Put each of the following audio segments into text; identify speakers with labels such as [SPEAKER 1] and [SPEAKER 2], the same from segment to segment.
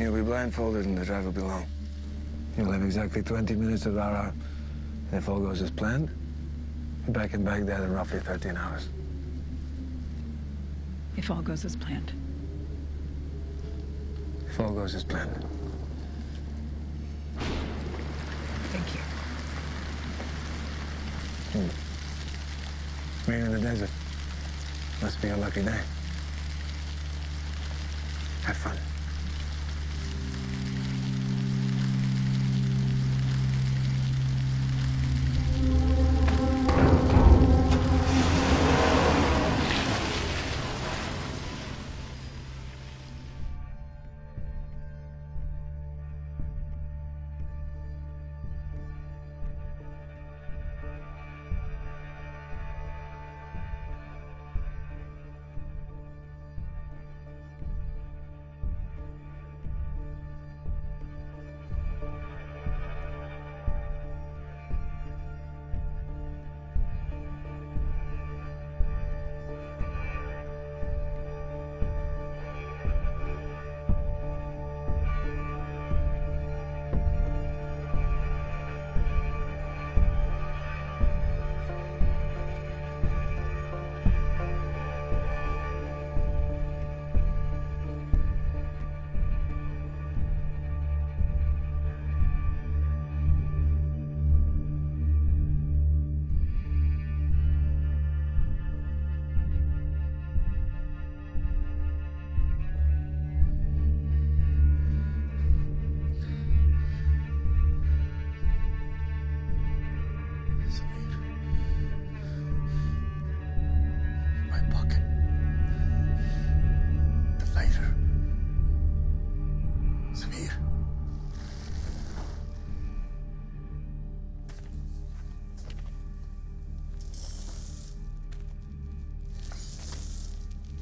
[SPEAKER 1] You'll be blindfolded and the drive will be long. You'll have exactly 20 minutes of our hour. If all goes as planned, be back in Baghdad in roughly 13 hours.
[SPEAKER 2] If all goes as planned.
[SPEAKER 1] If all goes as planned.
[SPEAKER 2] Thank you.
[SPEAKER 1] Rain in the desert. Must be a lucky day. Have fun.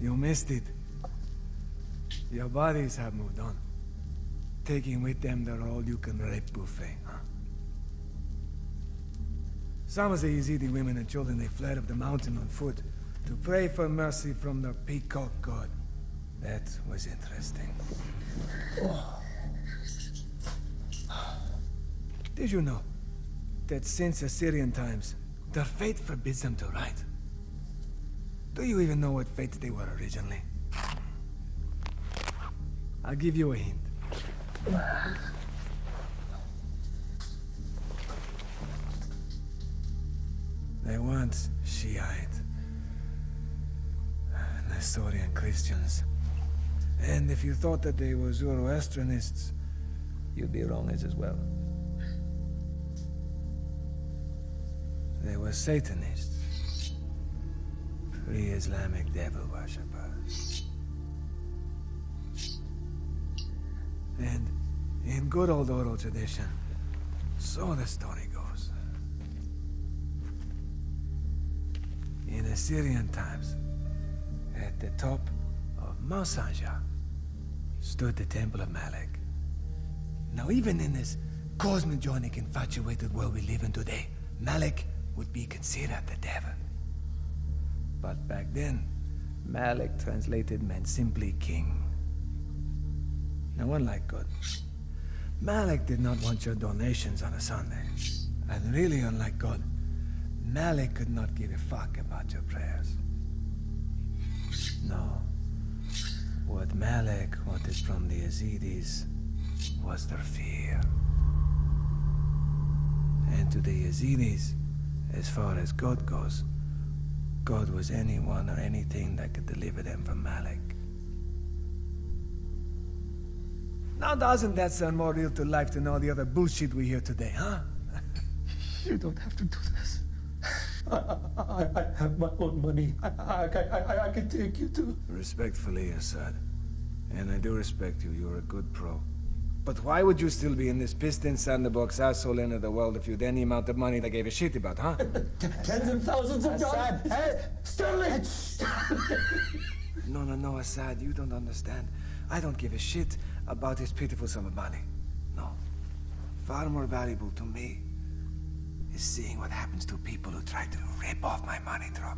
[SPEAKER 3] You missed it. Your bodies have moved on. Taking with them their all-you-can-rape buffet, huh? Some of the Yazidi women and children, they fled up the mountain on foot to pray for mercy from their peacock god. That was interesting. Did you know that since Assyrian times, their fate forbids them to write? Do you even know what fates they were originally? I'll give you a hint. They weren't Shiite, Nestorian Christians. And if you thought that they were Zoroastrianists, you'd be wrong as well. They were Satanists. Pre-Islamic devil worshippers. And in good old oral tradition, so the story goes. In Assyrian times, at the top of Mount Sanja, stood the Temple of Malek. Now even in this cosmogonic infatuated world we live in today, Malek would be considered the devil. But back then, Malek translated meant simply king. Now, unlike God, Malek did not want your donations on a Sunday. And really, unlike God, Malek could not give a fuck about your prayers. No. What Malek wanted from the Yazidis was their fear. And to the Yazidis, as far as God goes, God was anyone or anything that could deliver them from Malek. Now doesn't that sound more real to life than all the other bullshit we hear today, huh?
[SPEAKER 4] You don't have to do this. I have my own money. I can take you to...
[SPEAKER 3] Respectfully, Assad. And I do respect you. You're a good pro. But why would you still be in this piston sandbox asshole end of the world if you'd any amount of money they gave a shit about, huh?
[SPEAKER 4] Tens and thousands of dollars. Hey, Sterling!
[SPEAKER 3] No, Assad, you don't understand. I don't give a shit about this pitiful sum of money. No. Far more valuable to me is seeing what happens to people who try to rip off my money drop.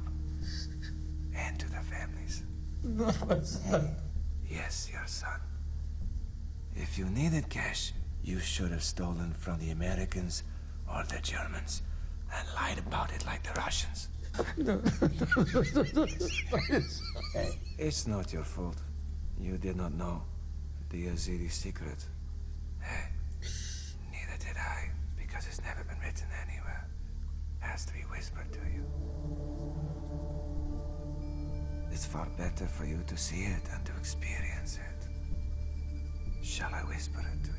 [SPEAKER 3] And to their families.
[SPEAKER 4] No, my son.
[SPEAKER 3] Yes, your son. If you needed cash, you should have stolen from the Americans or the Germans and lied about it like the Russians. Hey, it's not your fault. You did not know the Yazidi secret. Hey, neither did I, because it's never been written anywhere. It has to be whispered to you. It's far better for you to see it and to experience it. Shall I whisper it to you?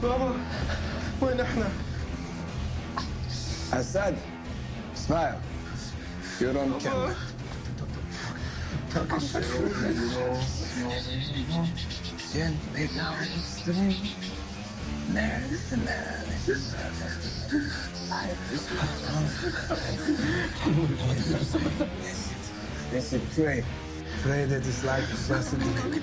[SPEAKER 4] بابا وين احنا؟
[SPEAKER 1] Assad, smile. You're on camera. Gently down the stream. There's the man. Listen, pray. Pray that this life is just a dream.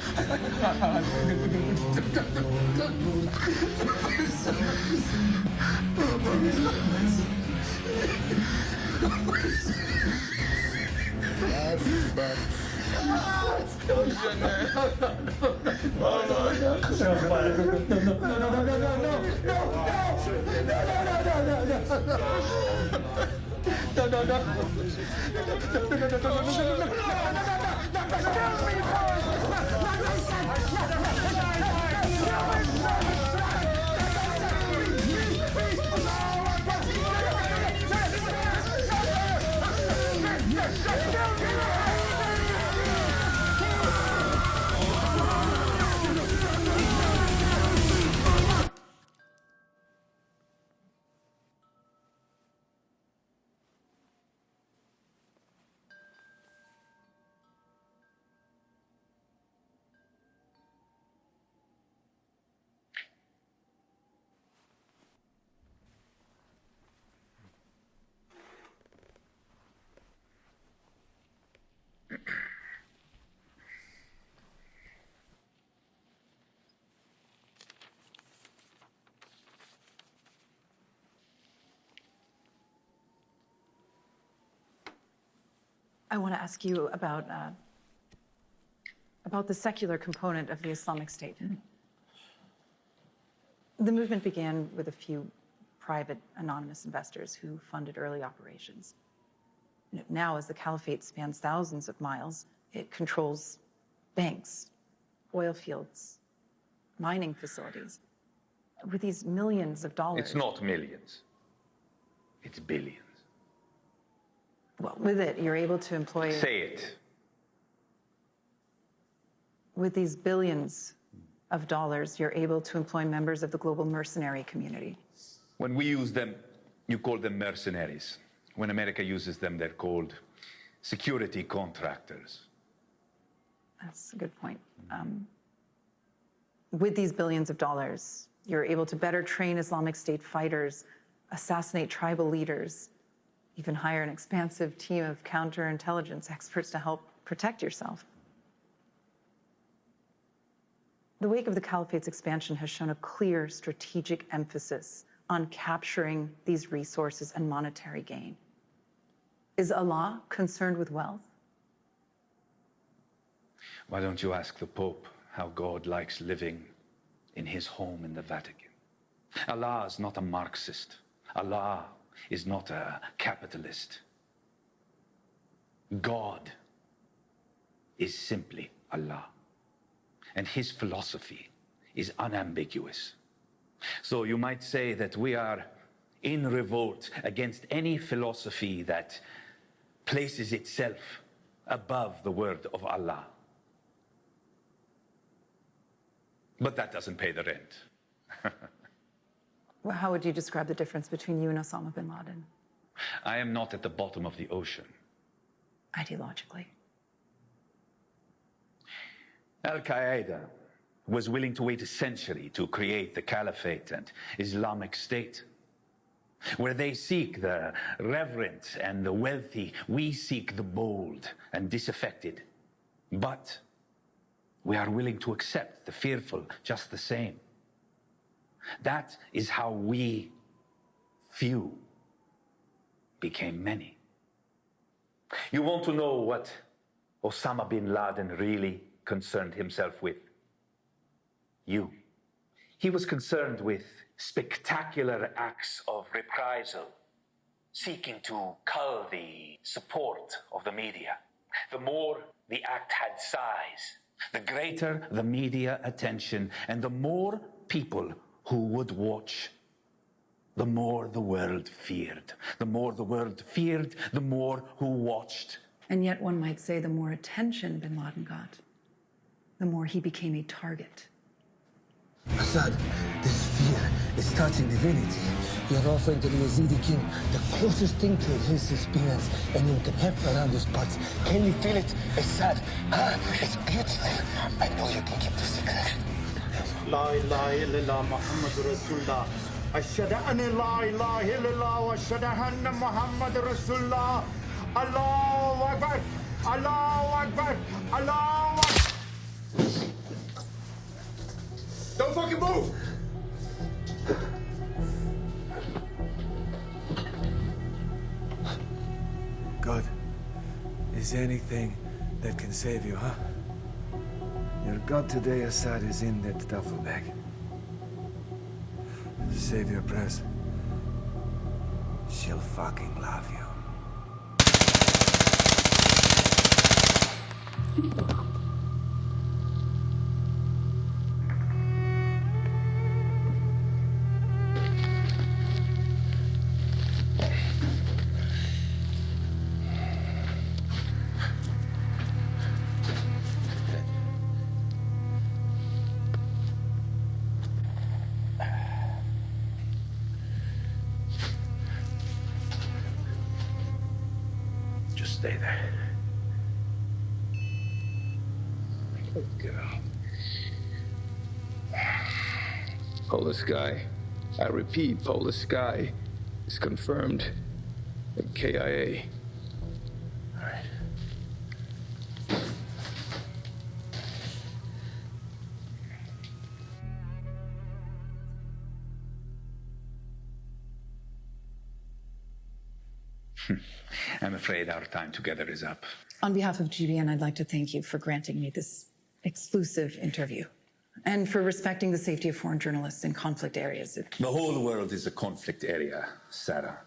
[SPEAKER 2] I want to ask you about the secular component of the Islamic State. The movement began with a few private, anonymous investors who funded early operations. Now, as the caliphate spans thousands of miles, it controls banks, oil fields, mining facilities. With these millions of dollars...
[SPEAKER 5] It's not millions. It's billions.
[SPEAKER 2] Well, with it, you're able to employ...
[SPEAKER 5] Say it.
[SPEAKER 2] With these billions of dollars, you're able to employ members of the global mercenary community.
[SPEAKER 5] When we use them, you call them mercenaries. When America uses them, they're called security contractors.
[SPEAKER 2] That's a good point. With these billions of dollars, you're able to better train Islamic State fighters, assassinate tribal leaders, even hire an expansive team of counterintelligence experts to help protect yourself. The wake of the Caliphate's expansion has shown a clear strategic emphasis on capturing these resources and monetary gain. Is Allah concerned with wealth?
[SPEAKER 5] Why don't you ask the Pope how God likes living in his home in the Vatican? Allah is not a Marxist. Allah is not a capitalist. God is simply Allah. And his philosophy is unambiguous. So you might say that we are in revolt against any philosophy that places itself above the word of Allah. But that doesn't pay the rent.
[SPEAKER 2] Well, how would you describe the difference between you and Osama bin Laden?
[SPEAKER 5] I am not at the bottom of the ocean.
[SPEAKER 2] Ideologically.
[SPEAKER 5] Al-Qaeda was willing to wait a century to create the Caliphate and Islamic State. Where they seek the reverent and the wealthy, we seek the bold and disaffected. But we are willing to accept the fearful just the same. That is how we, few, became many. You want to know what Osama bin Laden really concerned himself with? You. He was concerned with spectacular acts of reprisal, seeking to cull the support of the media. The more the act had size, the greater the media attention, and the more people who would watch, the more the world feared. The more the world feared, the more who watched.
[SPEAKER 2] And yet one might say the more attention bin Laden got, the more he became a target.
[SPEAKER 3] Assad, this fear is touching divinity. You're offering to the Yazidi king the closest thing to his experience anyone can have around these parts. Can you feel it, Assad? It's beautiful. I know you can keep the secret.
[SPEAKER 6] لا إله إلا الله محمد رسول الله أشهد أن لا إله إلا الله وأشهد أن محمد رسول الله الله أكبر الله أكبر الله أكبر. Don't fucking move!
[SPEAKER 3] Good. Is there anything that can save you, huh? Your God today, Assad, is in that duffel bag. Save your press. She'll fucking love you.
[SPEAKER 5] Stay there. Good girl.
[SPEAKER 7] Polar sky. I repeat, polar sky is confirmed. KIA.
[SPEAKER 5] All right. I'm afraid our time together is up.
[SPEAKER 2] On behalf of GBN, I'd like to thank you for granting me this exclusive interview and for respecting the safety of foreign journalists in conflict areas.
[SPEAKER 5] The whole world is a conflict area, Sarah.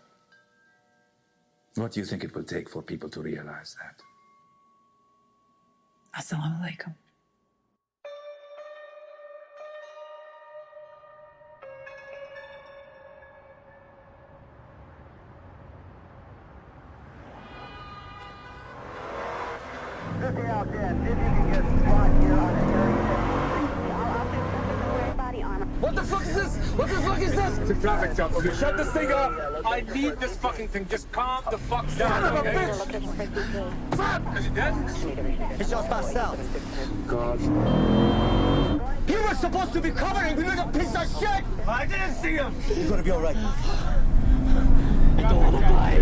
[SPEAKER 5] What do you think it will take for people to realize that?
[SPEAKER 2] Assalamu alaikum.
[SPEAKER 8] What the fuck is this? What the fuck is this? It's a traffic jump. Okay, shut this thing up. I need this fucking thing. Just calm the fuck down. Son of a bitch! Fuck! Is he dead?
[SPEAKER 6] He just passed out.
[SPEAKER 8] God.
[SPEAKER 6] You were supposed to be covering me like a piece of shit!
[SPEAKER 8] I didn't see him!
[SPEAKER 6] You're gonna be alright.
[SPEAKER 8] I don't wanna die.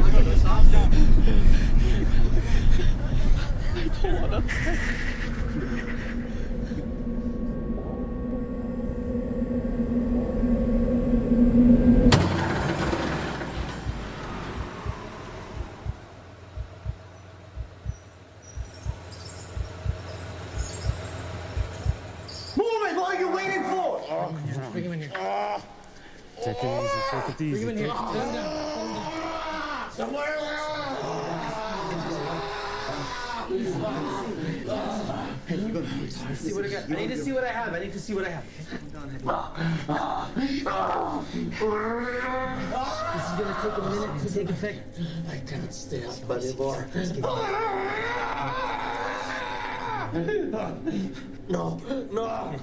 [SPEAKER 8] I don't wanna.
[SPEAKER 6] What are you waiting for?
[SPEAKER 8] Bring him in here.
[SPEAKER 4] Take it easy, take it easy.
[SPEAKER 8] Bring him in here. Calm down. See what I got. I need to see what I have. I need to see what I have. This is gonna take a minute to take effect. I cannot stay up anymore. No, no.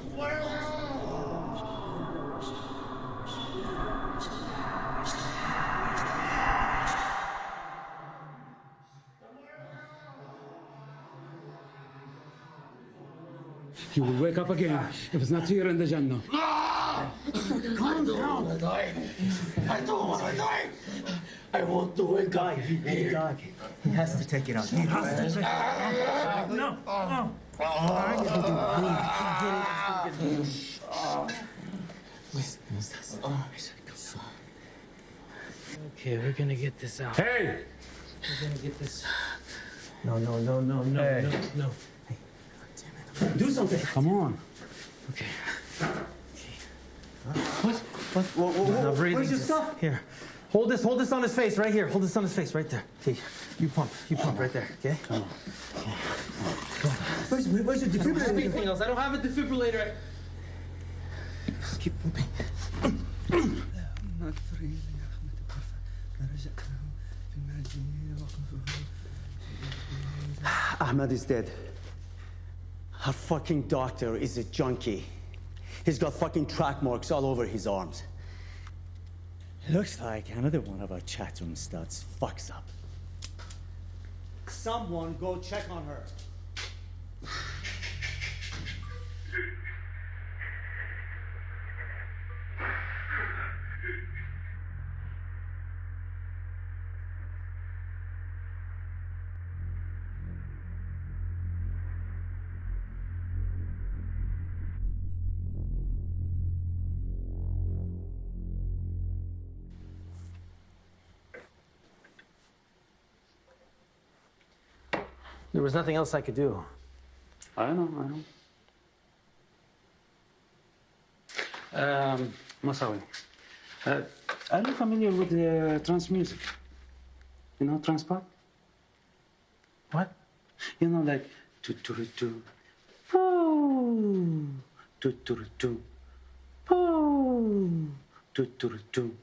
[SPEAKER 9] You will wake up again if it's not here in the Jannah.
[SPEAKER 4] Calm down. I don't want to die. I want to wake up.
[SPEAKER 10] Hey, dog. He has to take it out. He has to take it out. No.
[SPEAKER 11] Okay, we're gonna get this out.
[SPEAKER 9] Hey!
[SPEAKER 11] We're gonna get this.
[SPEAKER 10] No.
[SPEAKER 11] Hey. No.
[SPEAKER 10] Do something.
[SPEAKER 9] Come on.
[SPEAKER 11] Okay.
[SPEAKER 10] Not breathing.
[SPEAKER 11] Where's your stuff?
[SPEAKER 10] Here. Hold this on his face right here. Hold this on his face right there. Okay. You pump right there. Okay. Come on. Where's your defibrillator?
[SPEAKER 11] Anything else? I don't have a defibrillator.
[SPEAKER 10] Just keep pumping. Ahmed is dead. Our fucking doctor is a junkie. He's got fucking track marks all over his arms. Looks like another one of our chat room studs fucks up. Someone go check on her.
[SPEAKER 11] There was nothing else I could do.
[SPEAKER 12] I know. Masawi, are you familiar with trance music? You know trance pop?
[SPEAKER 11] What?
[SPEAKER 12] You know, like tu-tu-tu, poo, tu-tu-tu, poo, tu-tu-tu.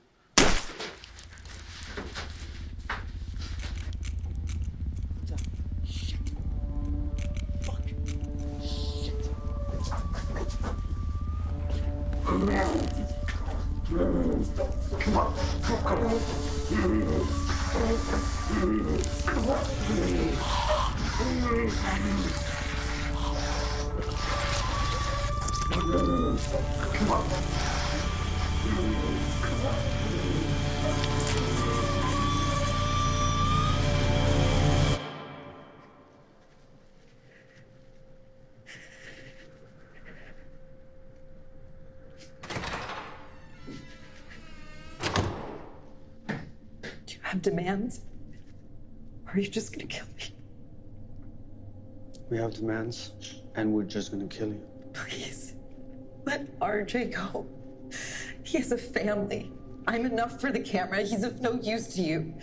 [SPEAKER 13] Do you have demands? Or are you just gonna kill me?
[SPEAKER 10] We have demands, and we're just gonna kill you.
[SPEAKER 13] Please, let RJ go. He has a family. I'm enough for the camera. He's of no use to you.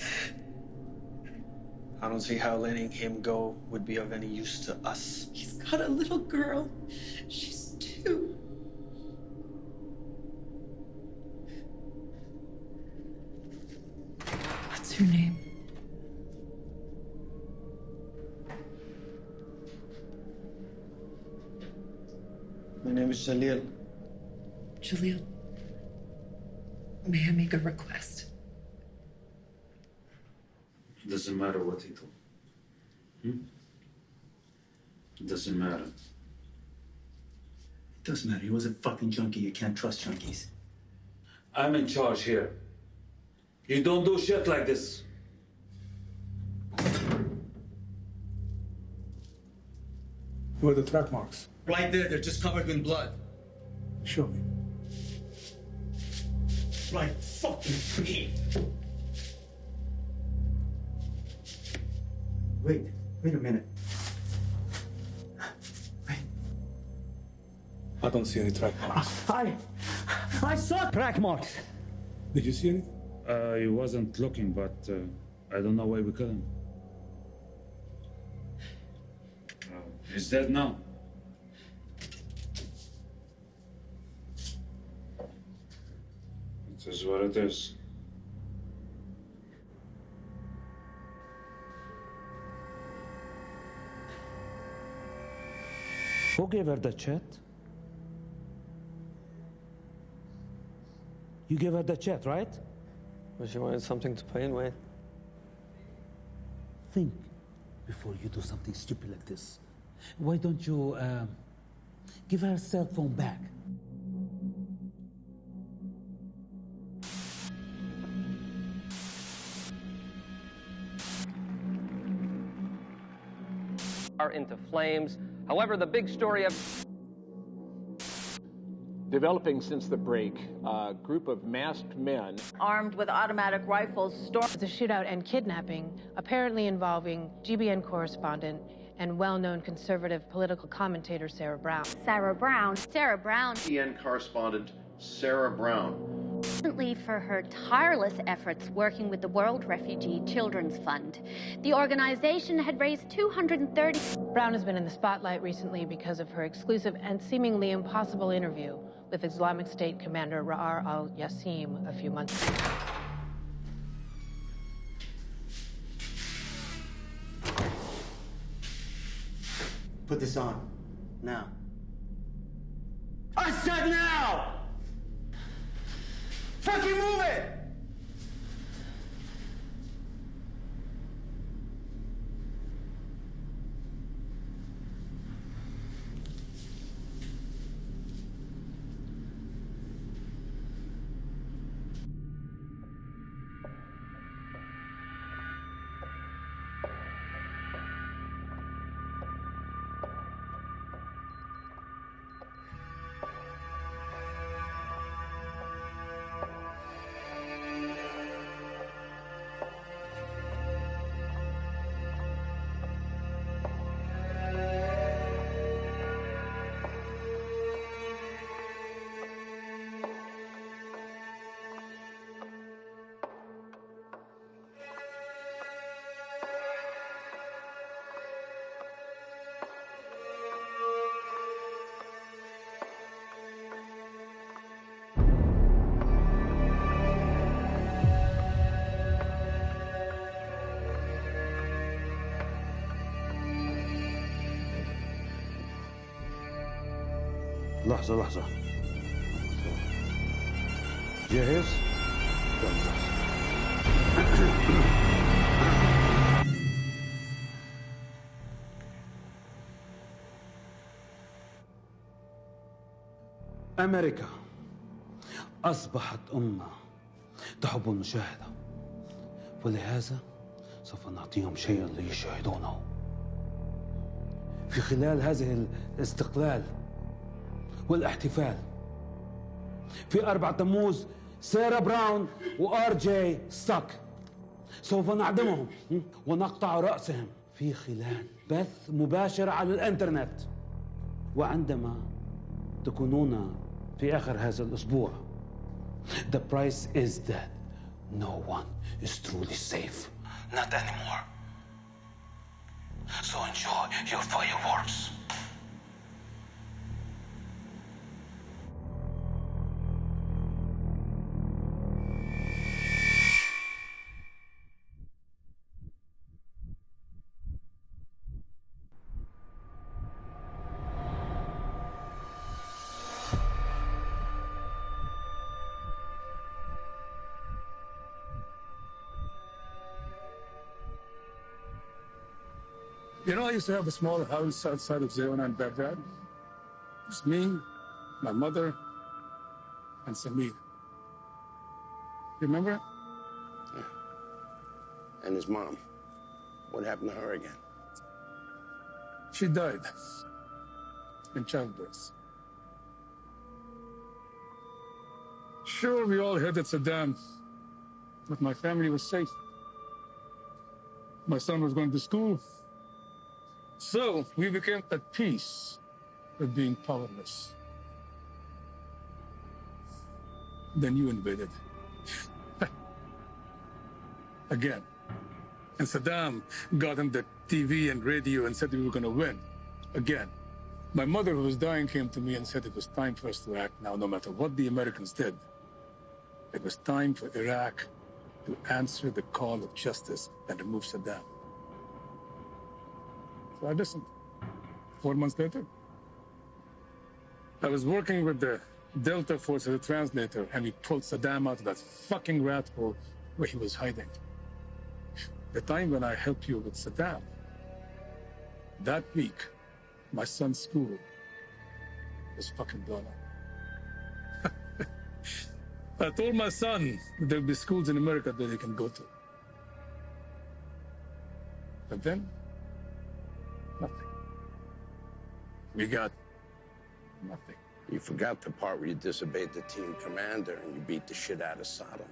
[SPEAKER 10] I don't see how letting him go would be of any use to us.
[SPEAKER 13] He's got a little girl. She's 2. What's your name?
[SPEAKER 10] My name is Jalil.
[SPEAKER 13] Jalil. May I make a request?
[SPEAKER 12] It doesn't matter what he told. It doesn't matter.
[SPEAKER 10] It doesn't matter. He was a fucking junkie. You can't trust junkies.
[SPEAKER 12] I'm in charge here. You don't do shit like this.
[SPEAKER 9] Where are the track marks?
[SPEAKER 10] Right there. They're just covered in blood.
[SPEAKER 9] Show me.
[SPEAKER 10] Right fucking here. Wait a minute.
[SPEAKER 9] I don't see any track marks.
[SPEAKER 10] I saw track marks.
[SPEAKER 9] Did you see anything?
[SPEAKER 12] I wasn't looking, but I don't know why we couldn't. He's dead now. It is what it is.
[SPEAKER 3] Who gave her the chat? You gave her the chat, right?
[SPEAKER 10] Well, she wanted something to play with.
[SPEAKER 3] Think before you do something stupid like this. Why don't you
[SPEAKER 14] Give her cell phone back.
[SPEAKER 15] Into flames. However, the big story of
[SPEAKER 16] developing since the break, a group of masked men
[SPEAKER 17] armed with automatic rifles stormed
[SPEAKER 18] the shootout and kidnapping, apparently involving GBN correspondent and well-known conservative political commentator Sarah Brown.
[SPEAKER 19] Sarah Brown.
[SPEAKER 20] GBN correspondent Sarah Brown.
[SPEAKER 19] Recently, for her tireless efforts working with the World Refugee Children's Fund. The organization had raised $230.
[SPEAKER 18] Brown has been in the spotlight recently because of her exclusive and seemingly impossible interview with Islamic State commander Ra'ar al-Yassim a few months ago.
[SPEAKER 10] Put this on. Now.
[SPEAKER 6] I said now! Fucking move it!
[SPEAKER 14] لحظة جاهز؟ أمريكا أصبحت أمة تحب المشاهدة، ولهذا سوف نعطيهم شيئا ليشاهدونه. في خلال هذه الاستقلال والاحتفال في 4 تموز سارة براون وآر جي ستاك سوف نعدمهم ونقطع رأسهم في خلال بث مباشر على الانترنت. وعندما تكونون في آخر هذا الأسبوع the price is that no one is truly safe, not anymore. So enjoy your fireworks.
[SPEAKER 9] You know, I used to have a small house outside of Zayona in Baghdad. It's me, my mother, and Samir. You remember?
[SPEAKER 21] Yeah. And his mom. What happened to her again?
[SPEAKER 9] She died in childbirth. Sure, we all hated Saddam, but my family was safe. My son was going to school. So we became at peace with being powerless. Then you invaded. Again. And Saddam got on the TV and radio and said we were going to win. Again. My mother, who was dying, came to me and said it was time for us to act now, no matter what the Americans did. It was time for Iraq to answer the call of justice and remove Saddam. So I listened. 4 months later, I was working with the Delta Force as a translator, and we pulled Saddam out of that fucking rat hole where he was hiding. The time when I helped you with Saddam, that week, my son's school was fucking blown up. I told my son that there'll be schools in America that he can go to. But then, nothing. We got nothing.
[SPEAKER 21] You forgot the part where you disobeyed the team commander and you beat the shit out of Saddam.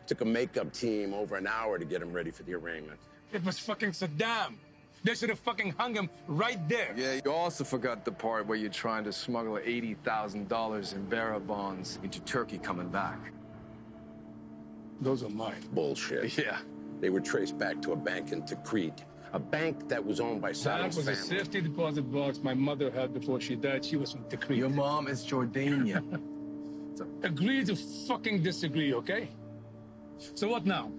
[SPEAKER 21] Took a makeup team over an hour to get him ready for the arraignment.
[SPEAKER 9] It was fucking Saddam. They should have fucking hung him right there.
[SPEAKER 1] Yeah, you also forgot the part where you're trying to smuggle $80,000 in bearer bonds into Turkey coming back.
[SPEAKER 9] Those are mine.
[SPEAKER 21] Bullshit.
[SPEAKER 1] Yeah.
[SPEAKER 21] They were traced back to a bank in Tikrit, a bank that was owned by Saddam's
[SPEAKER 9] That was
[SPEAKER 21] family.
[SPEAKER 9] a safety deposit box my mother had before she died. She was from Tikrit.
[SPEAKER 1] Your mom is Jordanian.
[SPEAKER 9] Agree to fucking disagree, okay? So what now?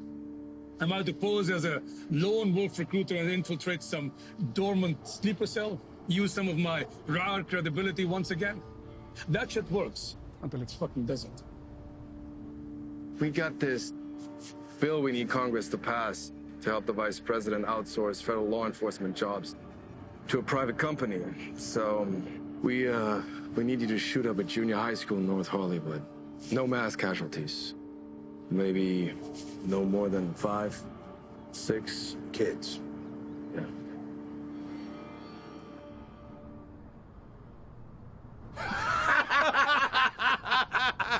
[SPEAKER 9] Am I to pose as a lone wolf recruiter and infiltrate some dormant sleeper cell? Use some of my rare credibility once again? That shit works until it fucking doesn't.
[SPEAKER 1] We got this bill we need Congress to pass to help the vice president outsource federal law enforcement jobs to a private company. So we need you to shoot up a junior high school in North Hollywood. No mass casualties. Maybe no more than 5, 6
[SPEAKER 21] kids.
[SPEAKER 1] Yeah.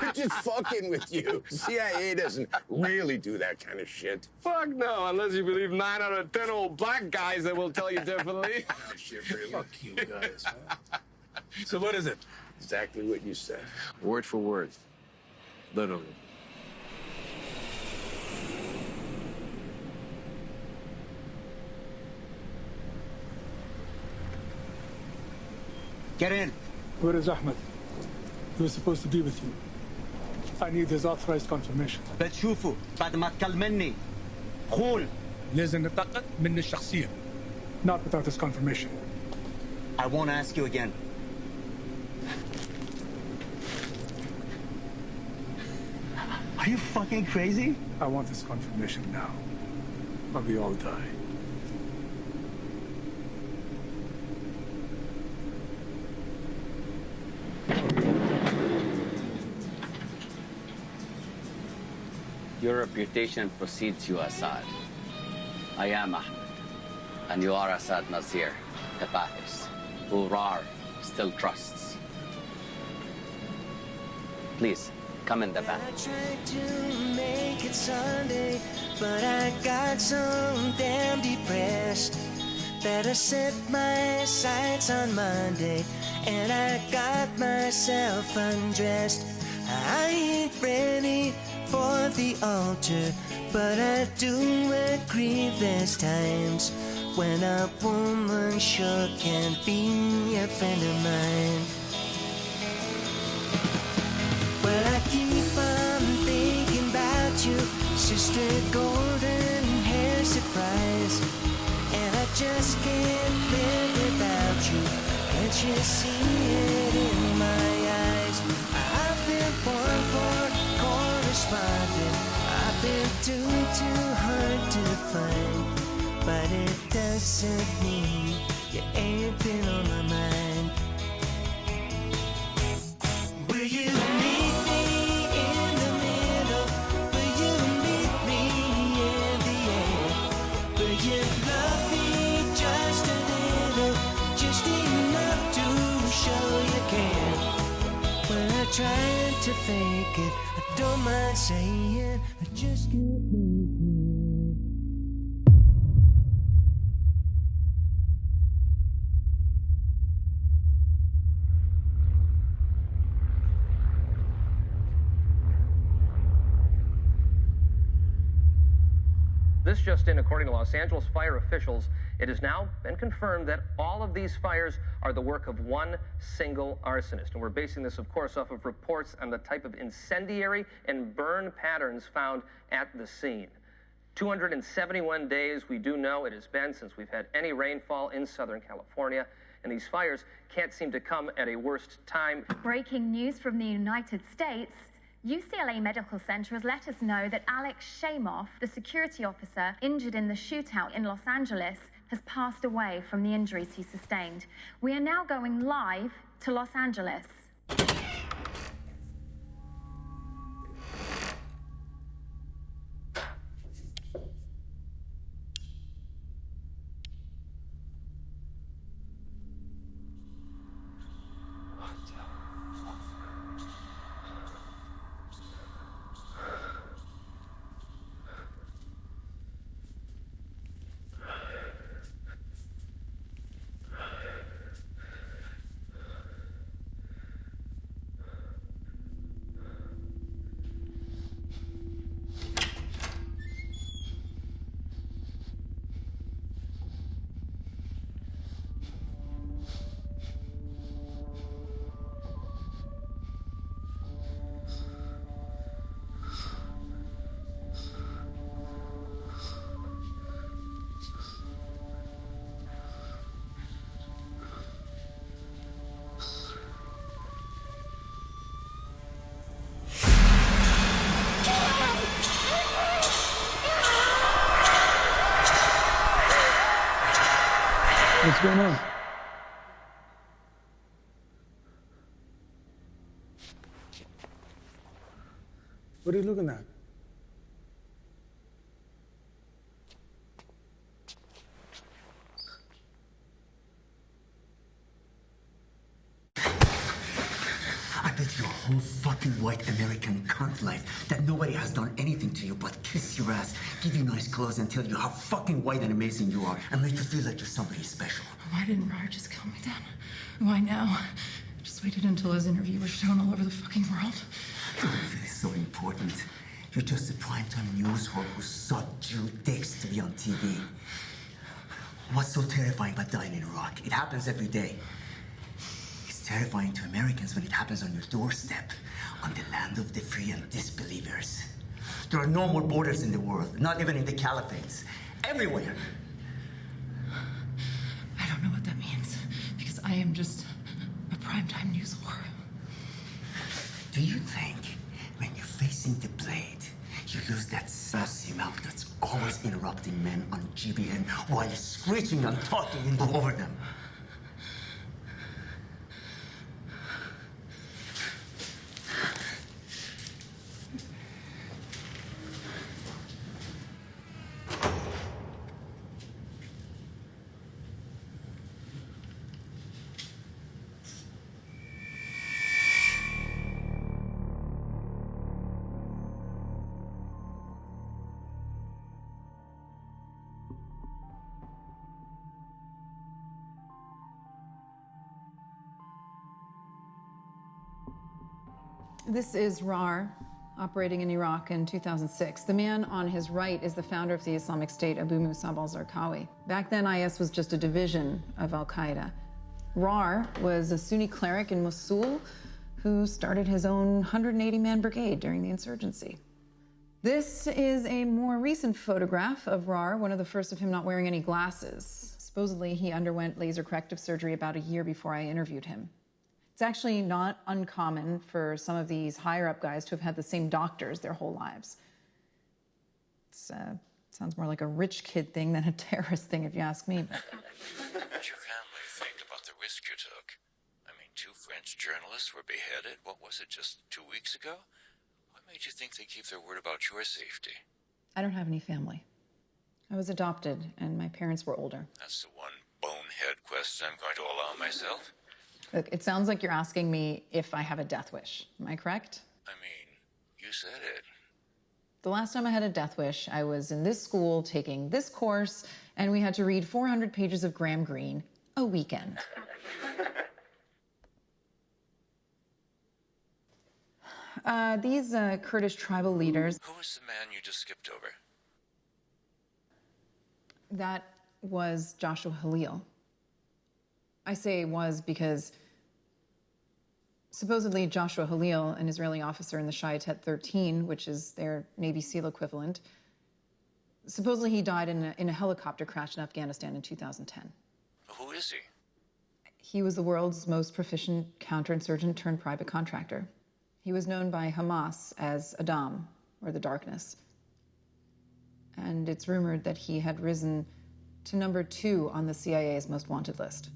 [SPEAKER 21] I'm just fucking with you. CIA doesn't really do that kind of shit.
[SPEAKER 1] Fuck no, unless you believe 9 out of 10 old black guys that will tell you differently.
[SPEAKER 21] Fuck you guys, man.
[SPEAKER 9] So what is it?
[SPEAKER 21] Exactly what you said.
[SPEAKER 1] Word for word. Literally.
[SPEAKER 10] Get in.
[SPEAKER 9] Where is Ahmed? He was supposed to be with you. I need his authorized confirmation.
[SPEAKER 10] بتشوفه بعد ما تكلمني. قول.
[SPEAKER 9] لازم نتأكد من الشخصية. Not without his confirmation.
[SPEAKER 10] I won't ask you again. Are you fucking crazy?
[SPEAKER 9] I want this confirmation now. Or we all die.
[SPEAKER 22] Your reputation precedes you, Assad. I am Ahmed, and you are Assad Nazir, the Ba'athist, who Rar still trusts. Please, come in the back.
[SPEAKER 23] I tried to make it Sunday, but I got so damn depressed that I set my sights on Monday, and I got myself undressed. I ain't ready for the altar, but I do agree there's times when a woman sure can be a friend of mine. Well, I keep on thinking about you, Sister Golden Hair Surprise, and I just can't live without you. Can't you see it in my eyes? I've been born for correspondent. I've been too hard to find, but it doesn't mean you ain't been on my mind. Will you meet me in the middle? Will you meet me in the air? Will you love me just a little, just enough to show you care? When I try to fake it, I don't mind saying I just can't make it.
[SPEAKER 15] This just in, according to Los Angeles fire officials, it has now been confirmed that all of these fires are the work of one single arsonist. And we're basing this, of course, off of reports on the type of incendiary and burn patterns found at the scene. 271 days, we do know it has been since we've had any rainfall in Southern California, and these fires can't seem to come at a worse time.
[SPEAKER 24] Breaking news from the United States. UCLA Medical Center has let us know that Alex Shamoff, the security officer injured in the shootout in Los Angeles, has passed away from the injuries he sustained. We are now going live to Los Angeles.
[SPEAKER 3] What's going on? What are you looking at?
[SPEAKER 10] I bet your whole fucking white American cunt life that nobody has done anything to you but kiss your ass, give you nice clothes, and tell you how fucking white and amazing you are, and make you feel like you're somebody special.
[SPEAKER 13] Why didn't Rar just kill me then? Why now? Just waited until his interview was shown all over the fucking world.
[SPEAKER 10] Don't feel so important. You're just a primetime news whore who sought Jew dicks to be on TV. What's so terrifying about dying in Iraq? It happens every day. It's terrifying to Americans when it happens on your doorstep, on the land of the free and disbelievers. There are no more borders in the world, not even in the caliphates. Everywhere.
[SPEAKER 13] I don't know what that means, because I am just a primetime news whore.
[SPEAKER 10] Do you think when you're facing the blade, you lose that sassy mouth that's always interrupting men on GBN while you're screeching and talking and go over them?
[SPEAKER 2] This is Rar, operating in Iraq in 2006. The man on his right is the founder of the Islamic State, Abu Musab al-Zarqawi. Back then, IS was just a division of al-Qaeda. Rar was a Sunni cleric in Mosul who started his own 180-man brigade during the insurgency. This is a more recent photograph of Rar, one of the first of him not wearing any glasses. Supposedly, he underwent laser corrective surgery about a year before I interviewed him. It's actually not uncommon for some of these higher-up guys to have had the same doctors their whole lives. It sounds more like a rich kid thing than a terrorist thing, if you ask me.
[SPEAKER 5] What did your family think about the risk you took? I mean, 2 French journalists were beheaded. What was it, just 2 weeks ago? What made you think they'd keep their word about your safety?
[SPEAKER 2] I don't have any family. I was adopted, and my parents were older.
[SPEAKER 5] That's the one bonehead question I'm going to allow myself.
[SPEAKER 2] Look, it sounds like you're asking me if I have a death wish. Am I correct?
[SPEAKER 5] I mean, you said it.
[SPEAKER 2] The last time I had a death wish, I was in this school taking this course, and we had to read 400 pages of Graham Greene a weekend. These Kurdish tribal leaders...
[SPEAKER 5] Who was the man you just skipped over?
[SPEAKER 2] That was Joshua Halil. I say was because supposedly Joshua Halil, an Israeli officer in the Shayatet 13, which is their Navy SEAL equivalent, supposedly he died in a helicopter crash in Afghanistan in 2010.
[SPEAKER 5] Who is he?
[SPEAKER 2] He was the world's most proficient counterinsurgent turned private contractor. He was known by Hamas as Adam, or the Darkness. And it's rumored that he had risen to number 2 on the CIA's most wanted list.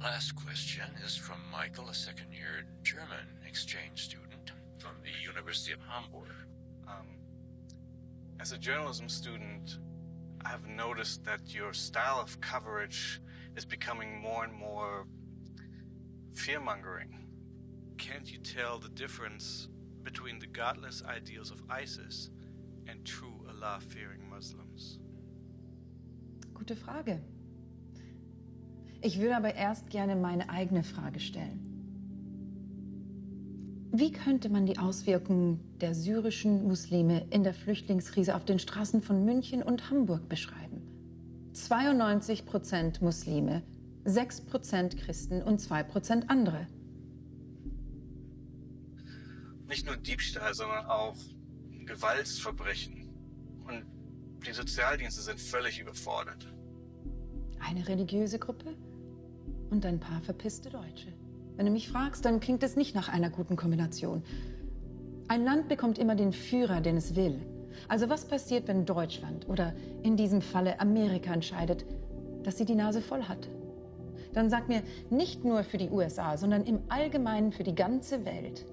[SPEAKER 5] Last question is from Michael, a second-year German exchange student from the University of Hamburg.
[SPEAKER 4] As a journalism student, I've noticed that your style of coverage is becoming more and more fear-mongering. Can't you tell the difference between the godless ideals of ISIS and true Allah-fearing Muslims?
[SPEAKER 2] Gute Frage. Ich würde aber erst gerne meine eigene Frage stellen. Wie könnte man die Auswirkungen der syrischen Muslime in der Flüchtlingskrise auf den Straßen von München und Hamburg beschreiben? 92% Muslime, 6% Christen und 2% andere.
[SPEAKER 4] Nicht nur Diebstahl, sondern auch Gewaltverbrechen. Und die Sozialdienste sind völlig überfordert.
[SPEAKER 2] Eine religiöse Gruppe und ein paar verpisste Deutsche. Wenn du mich fragst, dann klingt es nicht nach einer guten Kombination. Ein Land bekommt immer den Führer, den es will. Also was passiert, wenn Deutschland oder in diesem Falle Amerika entscheidet, dass sie die Nase voll hat? Dann sag mir, nicht nur für die USA, sondern im Allgemeinen für die ganze Welt.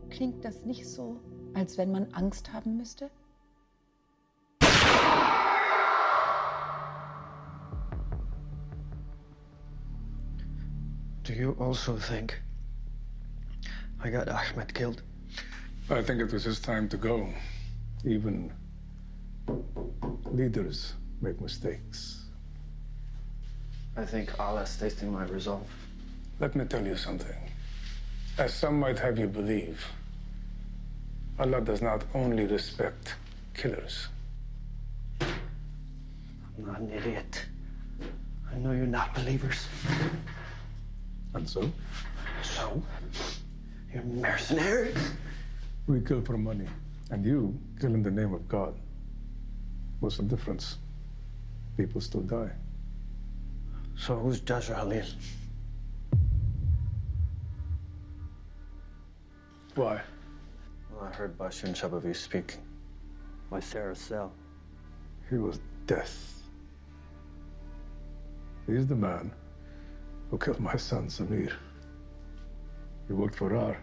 [SPEAKER 2] Klingt das nicht so, als wenn man Angst haben müsste?
[SPEAKER 7] Do you also think I got Ahmed killed?
[SPEAKER 9] I think it was his time to go. Even leaders make mistakes.
[SPEAKER 7] I think Allah's tasting my resolve.
[SPEAKER 9] Let me tell you something. As some might have you believe, Allah does not only respect killers.
[SPEAKER 7] I'm not an idiot. I know you're not believers.
[SPEAKER 9] And so?
[SPEAKER 7] So? You're mercenaries?
[SPEAKER 9] We kill for money, and you kill in the name of God. What's the difference? People still die.
[SPEAKER 7] So who's Judge Halil?
[SPEAKER 9] Why?
[SPEAKER 7] Well, I heard Bashir and Shabavi speak. By Sarah's cell.
[SPEAKER 9] He was death. He's the man who killed my son, Samir. He worked for Rar,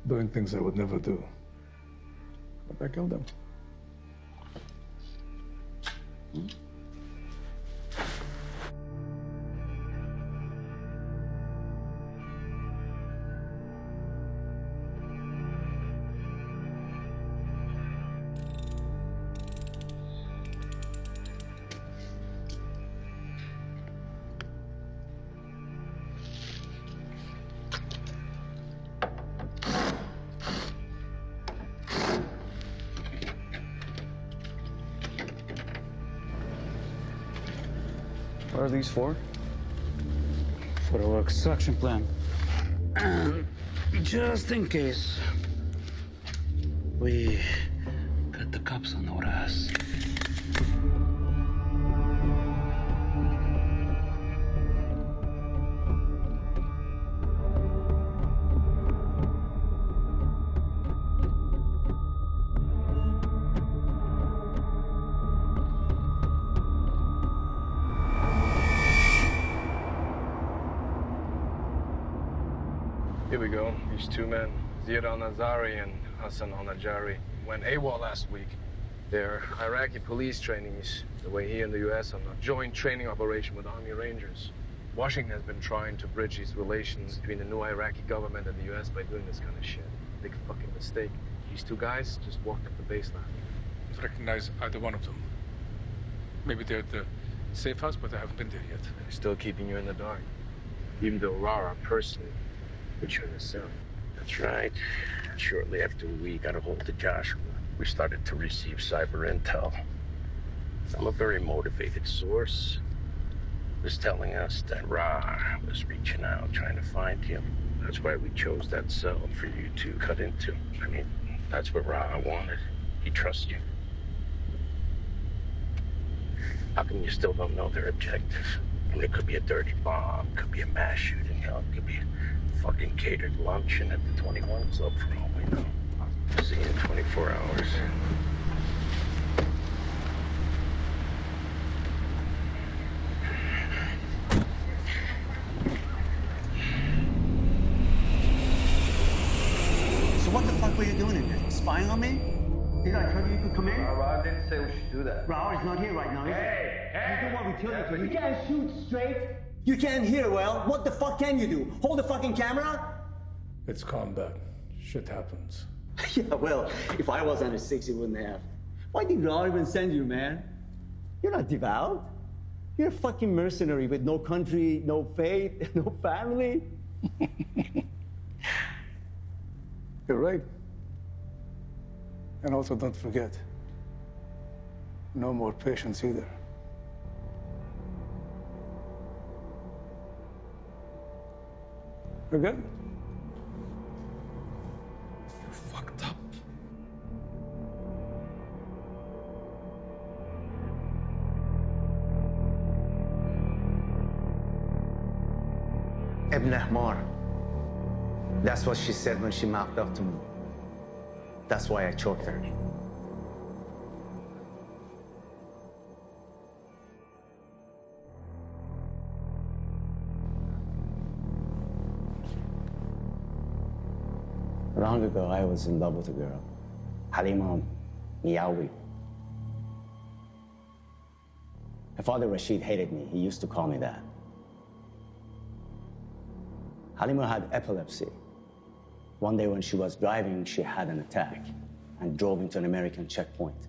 [SPEAKER 9] doing things I would never do. But I killed him.
[SPEAKER 7] What are these for?
[SPEAKER 14] For our extraction plan. And just in case we got the cops on our ass.
[SPEAKER 1] Here we go. These two men, Ziyad al-Nazari and Hassan al-Najari, went AWOL last week. They're Iraqi police trainees, the way here in the U.S. on a joint training operation with Army Rangers. Washington has been trying to bridge these relations between the new Iraqi government and the U.S. by doing this kind of shit. Big fucking mistake. These two guys just walked up the baseline.
[SPEAKER 9] I don't recognize either one of them. Maybe they're at the safe house, but I haven't been there yet.
[SPEAKER 1] They're still keeping you in the dark. Even though Rara personally put you in the cell.
[SPEAKER 21] That's right. Shortly after we got a hold of Joshua, we started to receive cyber intel. From a very motivated source was telling us that Ra was reaching out, trying to find him. That's why we chose that cell for you to cut into. I mean, that's what Ra wanted. He trusts you. How come you still don't know their objective? I mean, it could be a dirty bomb, could be a mass shooting, hell, it could be a fucking catered luncheon at the 21 Club for all we know. See you in 24 hours.
[SPEAKER 10] spying on me? Did I tell you you could come in?
[SPEAKER 8] I didn't say we should do that.
[SPEAKER 10] Raul is not here right now, is
[SPEAKER 8] Hey!
[SPEAKER 10] You do what we tell you to. You can't shoot straight. You can't hear well. What the fuck can you do? Hold the fucking camera?
[SPEAKER 9] It's combat. Shit happens.
[SPEAKER 10] Yeah, well, if I was under 6, he wouldn't have. Why did Raul even send you, man? You're not devout. You're a fucking mercenary with no country, no faith, no family.
[SPEAKER 9] You're right. And also don't forget, no more patience either. You're good?
[SPEAKER 3] You're fucked up.
[SPEAKER 10] Ibn Ahmar. That's what she said when she mouthed up to me. That's why I choked her. Long ago, I was in love with a girl, Halima Miawi. Her father, Rashid, hated me. He used to call me that. Halima had epilepsy. One day when she was driving, she had an attack and drove into an American checkpoint.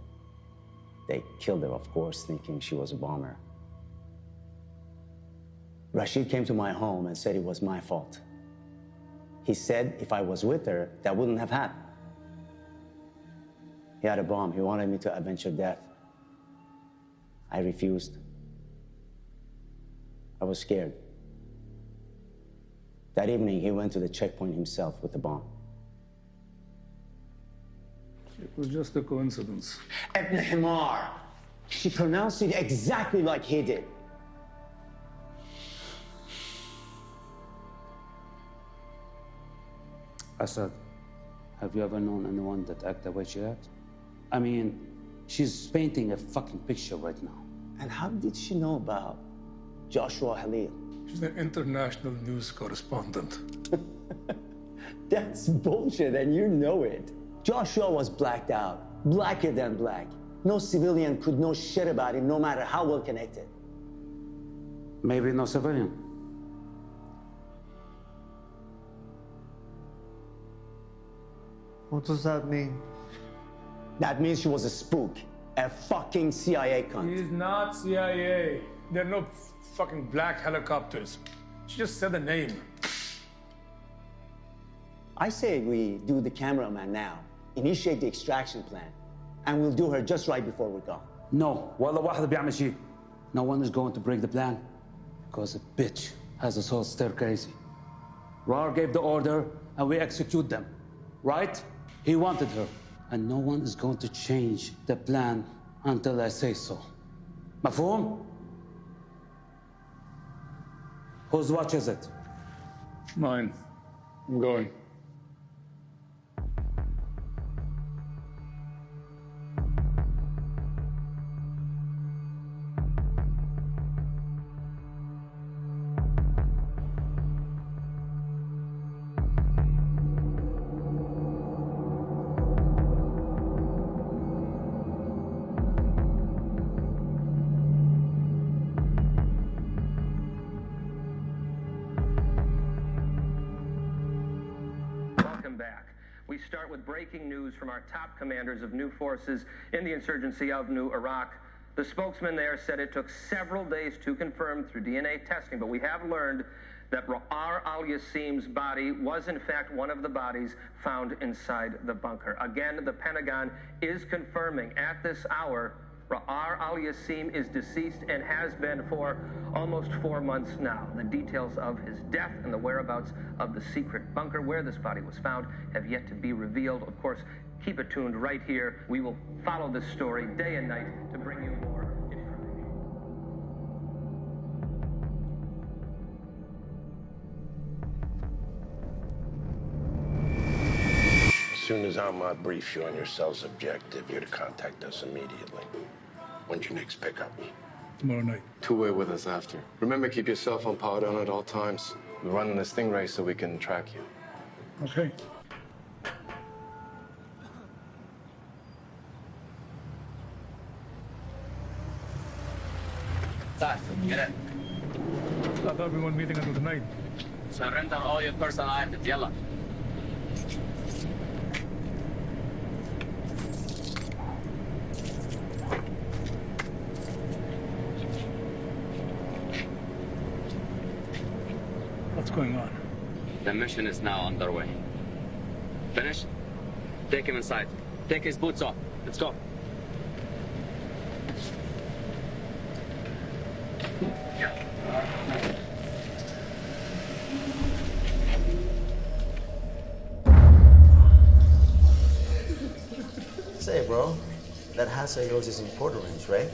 [SPEAKER 10] They killed her, of course, thinking she was a bomber. Rashid came to my home and said it was my fault. He said if I was with her, that wouldn't have happened. He had a bomb. He wanted me to avenge her death. I refused. I was scared. That evening, he went to the checkpoint himself with the bomb.
[SPEAKER 9] It was just a coincidence.
[SPEAKER 10] Ibn Himar. She pronounced it exactly like he did.
[SPEAKER 14] Asad, have you ever known anyone that act the way she acts? I mean, she's painting a fucking picture right now.
[SPEAKER 10] And how did she know about Joshua Halil?
[SPEAKER 9] She's an international news correspondent.
[SPEAKER 10] That's bullshit, and you know it. Joshua was blacked out, blacker than black. No civilian could know shit about him, no matter how well connected.
[SPEAKER 14] Maybe no civilian.
[SPEAKER 10] What does that mean? That means she was a spook, a fucking CIA cunt.
[SPEAKER 9] She's not CIA. There are no fucking black helicopters. She just said the name.
[SPEAKER 10] I say we do the cameraman now, initiate the extraction plan, and we'll do her just right before we're gone.
[SPEAKER 14] No, والله واحد بيعمل شيء. No one is going to break the plan, because a bitch has us all stir crazy. Rar gave the order, and we execute them, right? He wanted her, and no one is going to change the plan until I say so. مفهوم? Whose watch is it?
[SPEAKER 9] Mine. I'm going.
[SPEAKER 15] We start with breaking news from our top commanders of new forces in the insurgency of New Iraq. The spokesman there said it took several days to confirm through DNA testing, but we have learned that Ra'ar al-Yassim's body was in fact one of the bodies found inside the bunker. Again, the Pentagon is confirming at this hour Ra'ar al-Yassim is deceased and has been for almost 4 months now. The details of his death and the whereabouts of the secret bunker where this body was found have yet to be revealed. Of course, keep it tuned right here. We will follow this story day and night to bring you more information.
[SPEAKER 21] As soon as Ahmad briefs you on your cell's objective, you're to contact us immediately. When's your next pickup?
[SPEAKER 9] Tomorrow night.
[SPEAKER 1] Two-way with us after. Remember, keep your cell phone powered on at all times. We're running this stingray so we can track you.
[SPEAKER 9] Okay.
[SPEAKER 14] Get it.
[SPEAKER 9] I thought we weren't meeting until tonight.
[SPEAKER 14] Surrender all your personal items. Yalla.
[SPEAKER 9] What's going on?
[SPEAKER 14] The mission is now underway. Finished? Take him inside. Take his boots off. Let's go.
[SPEAKER 10] Say, bro, that house of yours is in Porter Range, right?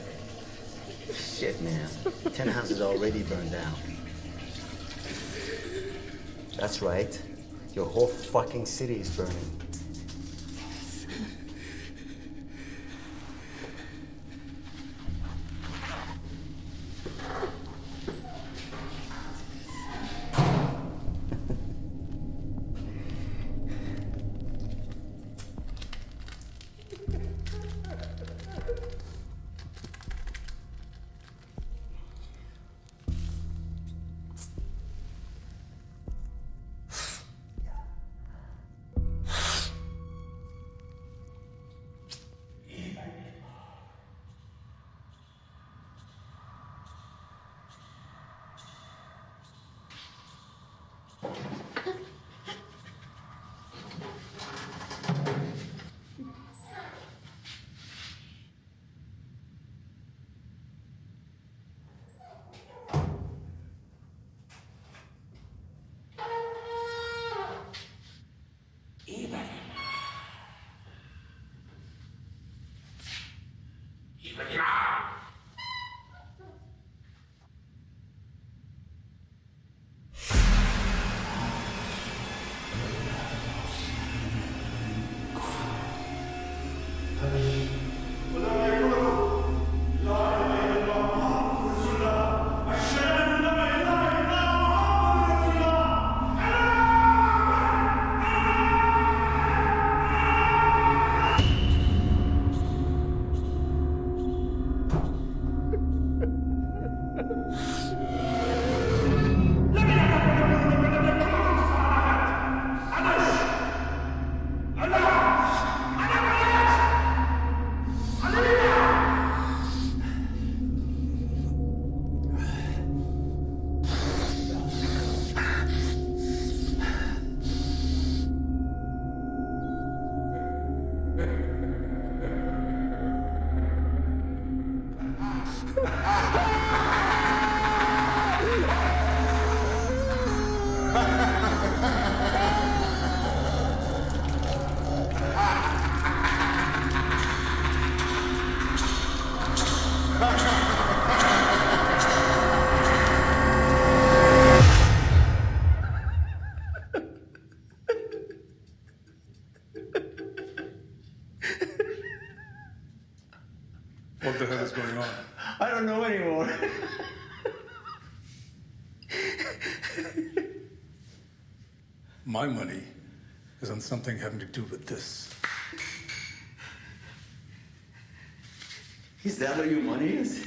[SPEAKER 10] Shit, man. 10 houses already burned down. That's right. Your whole fucking city is burning.
[SPEAKER 9] What the hell is going on?
[SPEAKER 10] I don't know anymore.
[SPEAKER 9] My money is on something having to do with this.
[SPEAKER 10] Is that what your money is?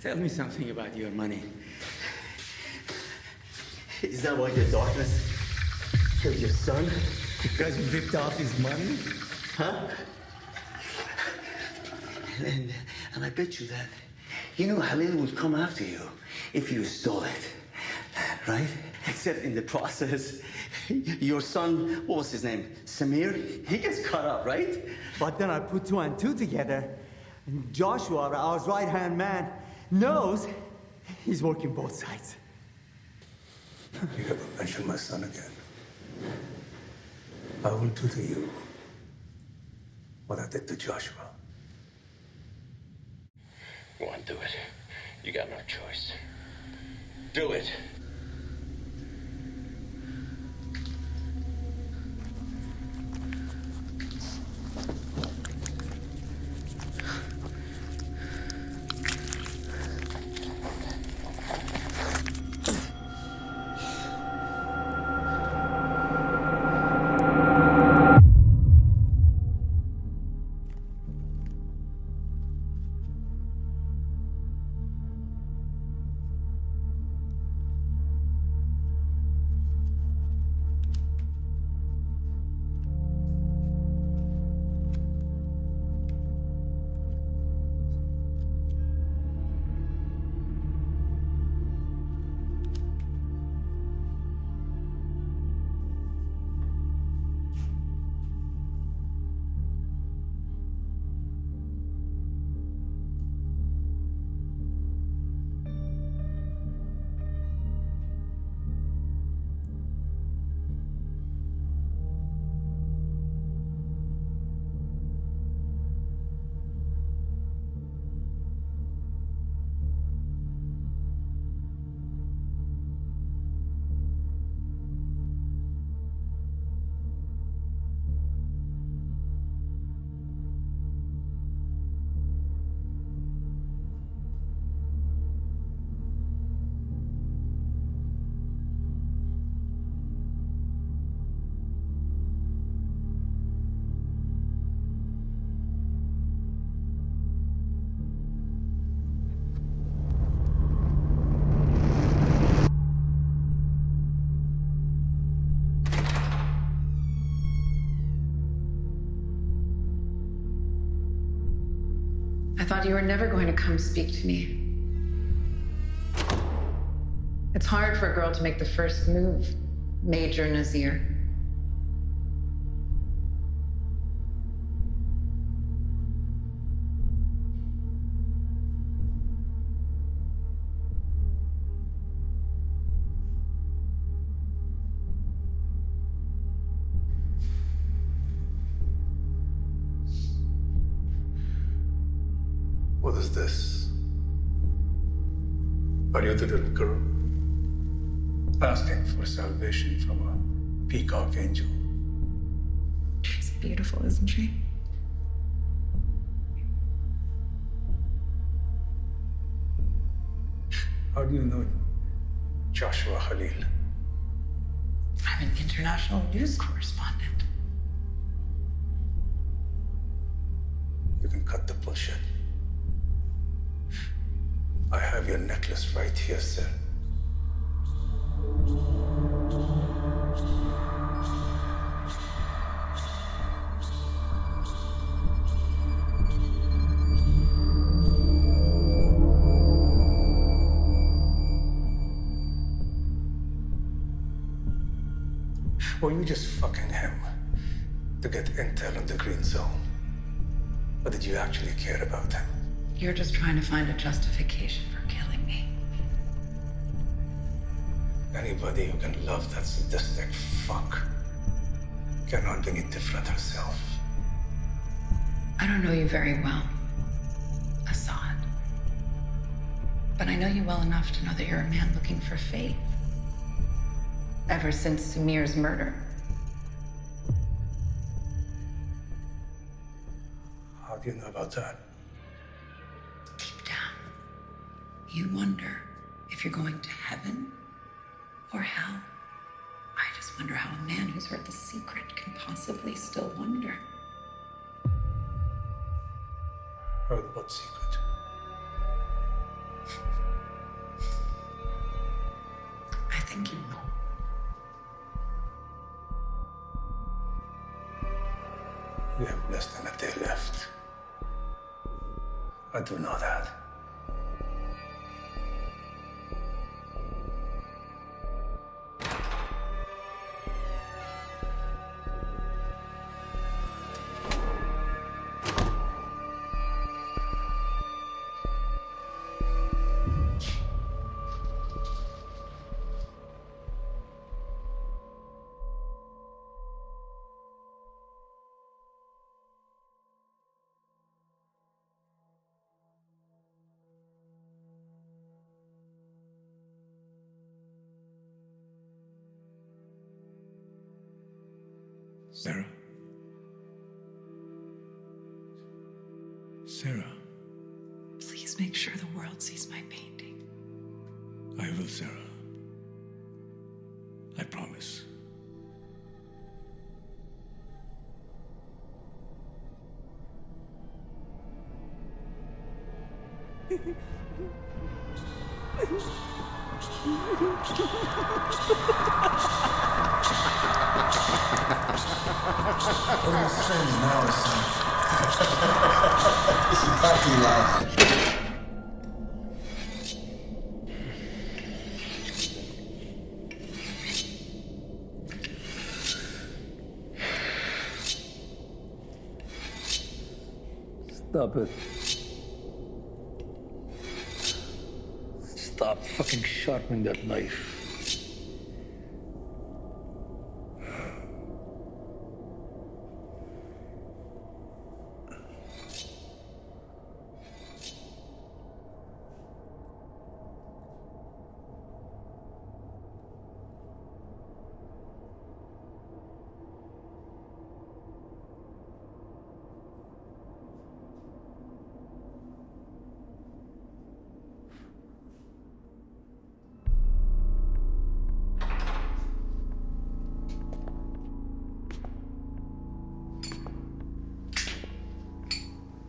[SPEAKER 10] Tell me something about your money. Is that why the darkness killed your son? Because you ripped off his money? Huh? And I bet you that you knew Halil would come after you if you stole it, right? Except in the process, your son, what was his name? Samir? He gets cut up, right? But then I put 2 and 2 together, and Joshua, our right-hand man, knows he's working both sides.
[SPEAKER 9] You ever mention my son again, I will do to you what I did to Joshua.
[SPEAKER 21] Go on, do it. You got no choice. Do it.
[SPEAKER 2] Assad, you are never going to come speak to me. It's hard for a girl to make the first move, Major Nazir.
[SPEAKER 9] What is this? Are you the little girl asking for salvation from a peacock angel?
[SPEAKER 2] She's beautiful, isn't she?
[SPEAKER 9] How do you know Joshua Khalil?
[SPEAKER 2] I'm an international news correspondent.
[SPEAKER 9] You can cut the bullshit. I have your necklace right here, sir. Were you just fucking him to get intel in the green zone? Or did you actually care about him?
[SPEAKER 2] You're just trying to find a justification for killing me.
[SPEAKER 9] Anybody who can love that sadistic fuck cannot be any different herself.
[SPEAKER 2] I don't know you very well, Assad. But I know you well enough to know that you're a man looking for faith. Ever since Sumir's murder.
[SPEAKER 9] How do you know about that?
[SPEAKER 2] Deep down, you wonder if you're going to heaven or hell. I just wonder how a man who's heard the secret can possibly still wonder.
[SPEAKER 9] Heard what secret?
[SPEAKER 2] I think you know.
[SPEAKER 9] We have less than a day left. I do know that.
[SPEAKER 3] Sarah? Sarah?
[SPEAKER 2] Please make sure the world sees my painting.
[SPEAKER 3] I will, Sarah. I promise.
[SPEAKER 11] What are you saying now, son? It's a fucking lie.
[SPEAKER 3] Stop it. Stop fucking sharpening that knife.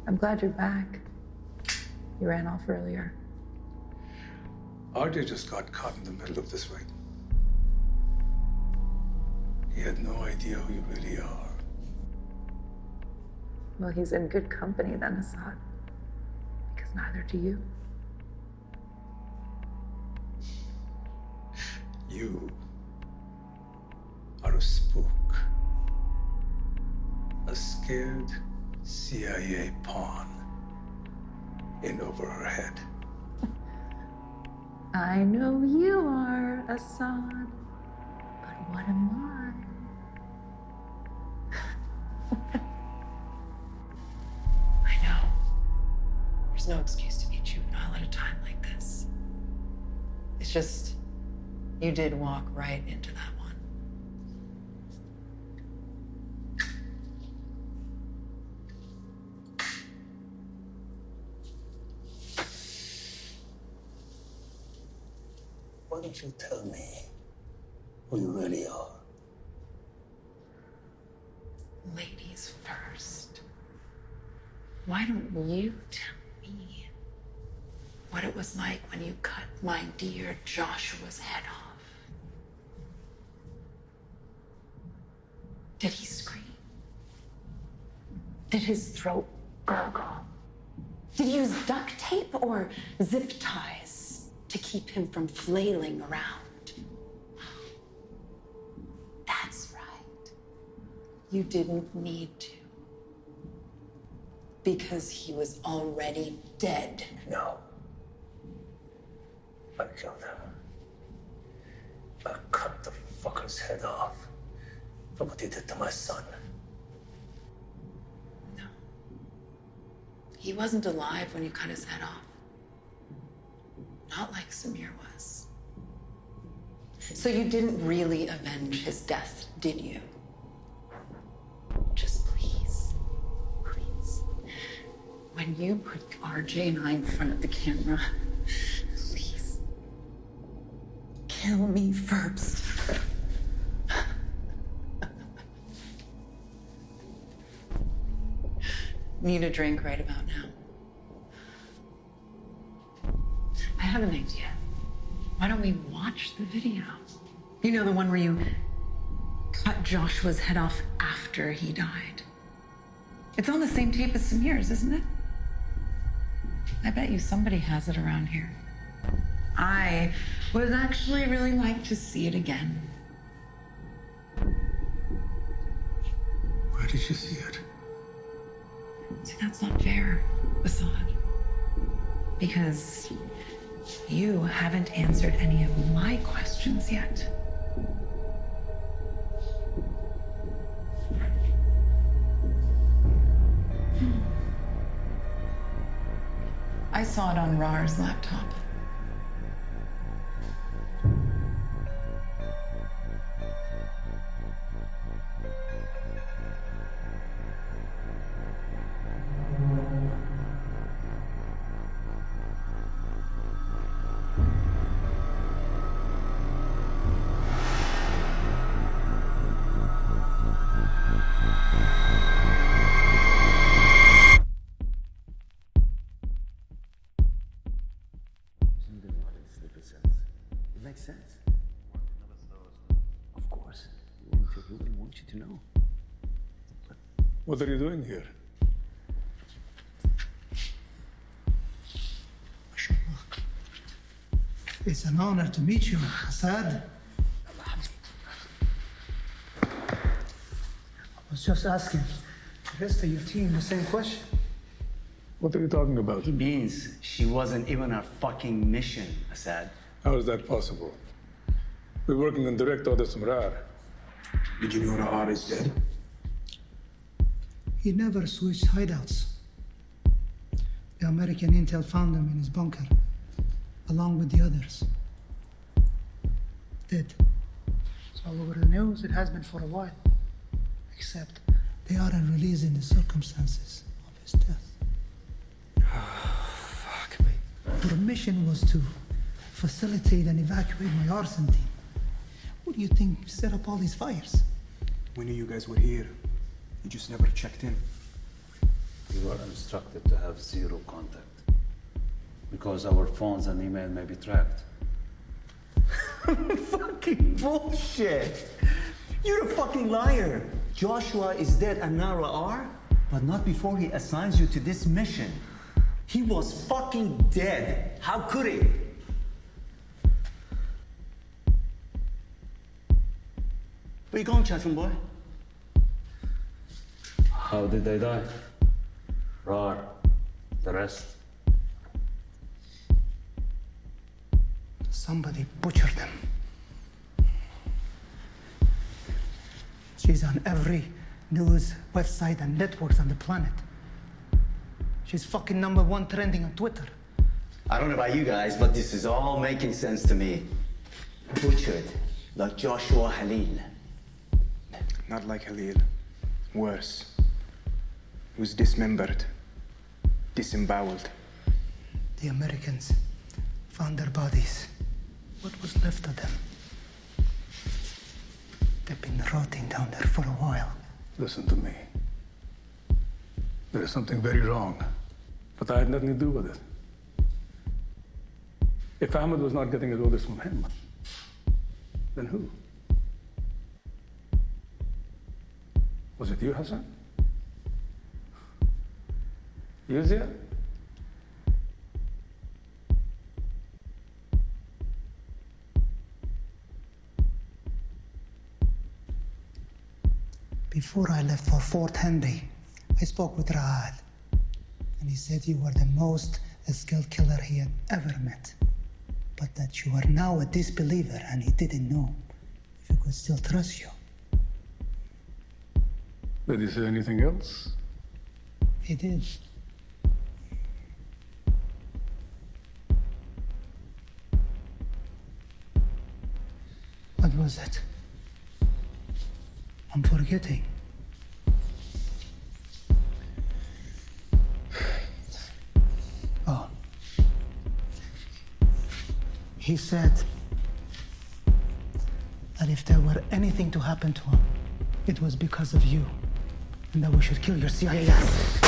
[SPEAKER 2] I'm glad you're back. You ran off earlier.
[SPEAKER 9] RJ just got caught in the middle of this raid. He had no idea who you really are.
[SPEAKER 2] Well, he's in good company then, Assad.
[SPEAKER 13] Neither do you.
[SPEAKER 3] You are a spook. A scared CIA pawn in over her head.
[SPEAKER 13] I know you are, Assad. But what am I? I know. There's no excuse to be juvenile at a time like this. It's just, you did walk right into that one.
[SPEAKER 3] Why don't you tell me who you really are?
[SPEAKER 13] Ladies first. Why don't you tell me what it was like when you cut my dear Joshua's head off? Did he scream? Did his throat gurgle? Did he use duct tape or zip ties to keep him from flailing around? That's right. You didn't need to. Because he was already dead.
[SPEAKER 3] No. I killed him. I cut the fucker's head off for what he did to my son.
[SPEAKER 13] No. He wasn't alive when you cut his head off. Not like Samir was. So you didn't really avenge his death, did you? Just please, please. When you put RJ and I in front of the camera, please, kill me first. Need a drink right about now. I have an idea. Why don't we watch the video? You know, the one where you cut Joshua's head off after he died. It's on the same tape as Samir's, isn't it? I bet you somebody has it around here. I would actually really like to see it again.
[SPEAKER 3] Where did you see it?
[SPEAKER 13] See, that's not fair, Assad. Because you haven't answered any of my questions yet. I saw it on Rar's laptop.
[SPEAKER 3] Sense. Of course. We want you to know.
[SPEAKER 9] What are you doing here?
[SPEAKER 12] It's an honor to meet you, Assad. I was just asking the rest of your team the same question.
[SPEAKER 9] What are you talking about?
[SPEAKER 10] He means she wasn't even our fucking mission, Assad.
[SPEAKER 9] How is that possible? We're working in direct orders from Rar.
[SPEAKER 3] Did you know Rar is dead?
[SPEAKER 12] He never switched hideouts. The American intel found him in his bunker, along with the others. Dead. It's all over the news. It has been for a while. Except they aren't releasing the circumstances of his death.
[SPEAKER 3] Fuck me.
[SPEAKER 12] Your mission was to facilitate and evacuate my arson team. Who do you think set up all these fires?
[SPEAKER 3] We knew you guys were here. You just never checked in.
[SPEAKER 14] We were instructed to have zero contact because our phones and email may be tracked.
[SPEAKER 10] Fucking bullshit! You're a fucking liar. Joshua is dead and Nara are, but not before he assigns you to this mission. He was fucking dead. How could he? Where you going, Chatham boy?
[SPEAKER 14] How did they die? Rar. The rest.
[SPEAKER 12] Somebody butchered them. She's on every news website and networks on the planet. She's fucking #1 trending on Twitter.
[SPEAKER 10] I don't know about you guys, but this is all making sense to me. Butchered, like Joshua Halil.
[SPEAKER 16] Not like Halil. Worse. He was dismembered. Disemboweled.
[SPEAKER 12] The Americans found their bodies. What was left of them? They've been rotting down there for a while.
[SPEAKER 9] Listen to me. There is something very wrong, but I had nothing to do with it. If Ahmed was not getting his orders from him, then who? Was it you, Hassan? You, Zia?
[SPEAKER 12] Before I left for Fort Henry, I spoke with Raad, and he said you were the most skilled killer he had ever met, but that you are now a disbeliever and he didn't know if he could still trust you.
[SPEAKER 9] Did he say anything else?
[SPEAKER 12] He did. What was it? I'm forgetting. Oh. He said that if there were anything to happen to him, it was because of you, and that we should kill your CIA ass.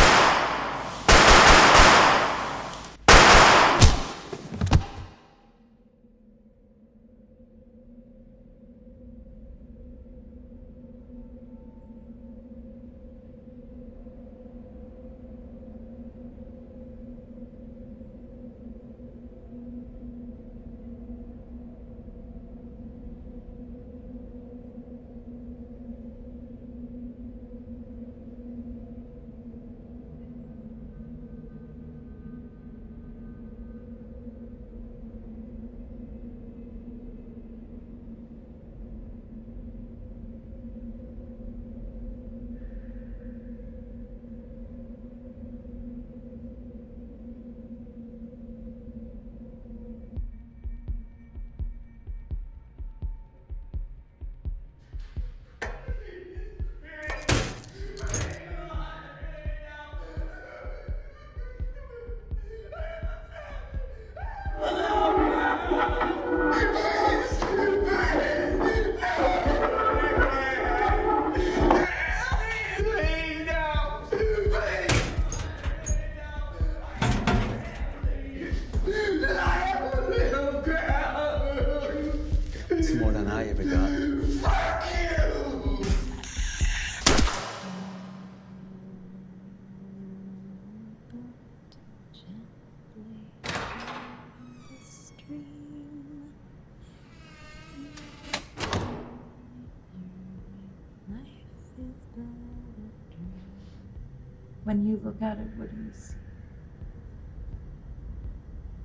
[SPEAKER 17] When you look at it, what do you see?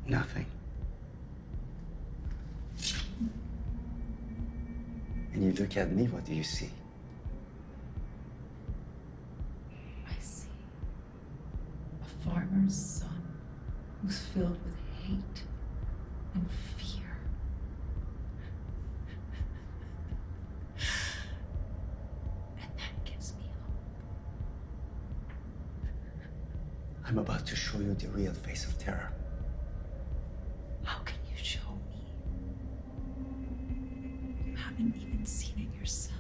[SPEAKER 10] Nothing. And you look at me, what do you see?
[SPEAKER 17] I see a farmer's son who's filled with hate and fear. And that gives me hope.
[SPEAKER 10] I'm about to show you the real face of terror.
[SPEAKER 17] How can you show me? You haven't even seen it yourself.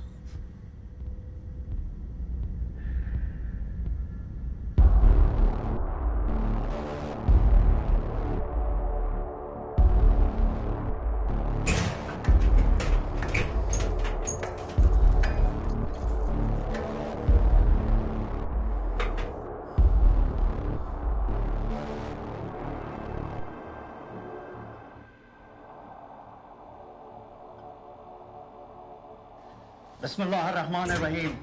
[SPEAKER 10] Bismillah ar-Rahman ar-Rahim.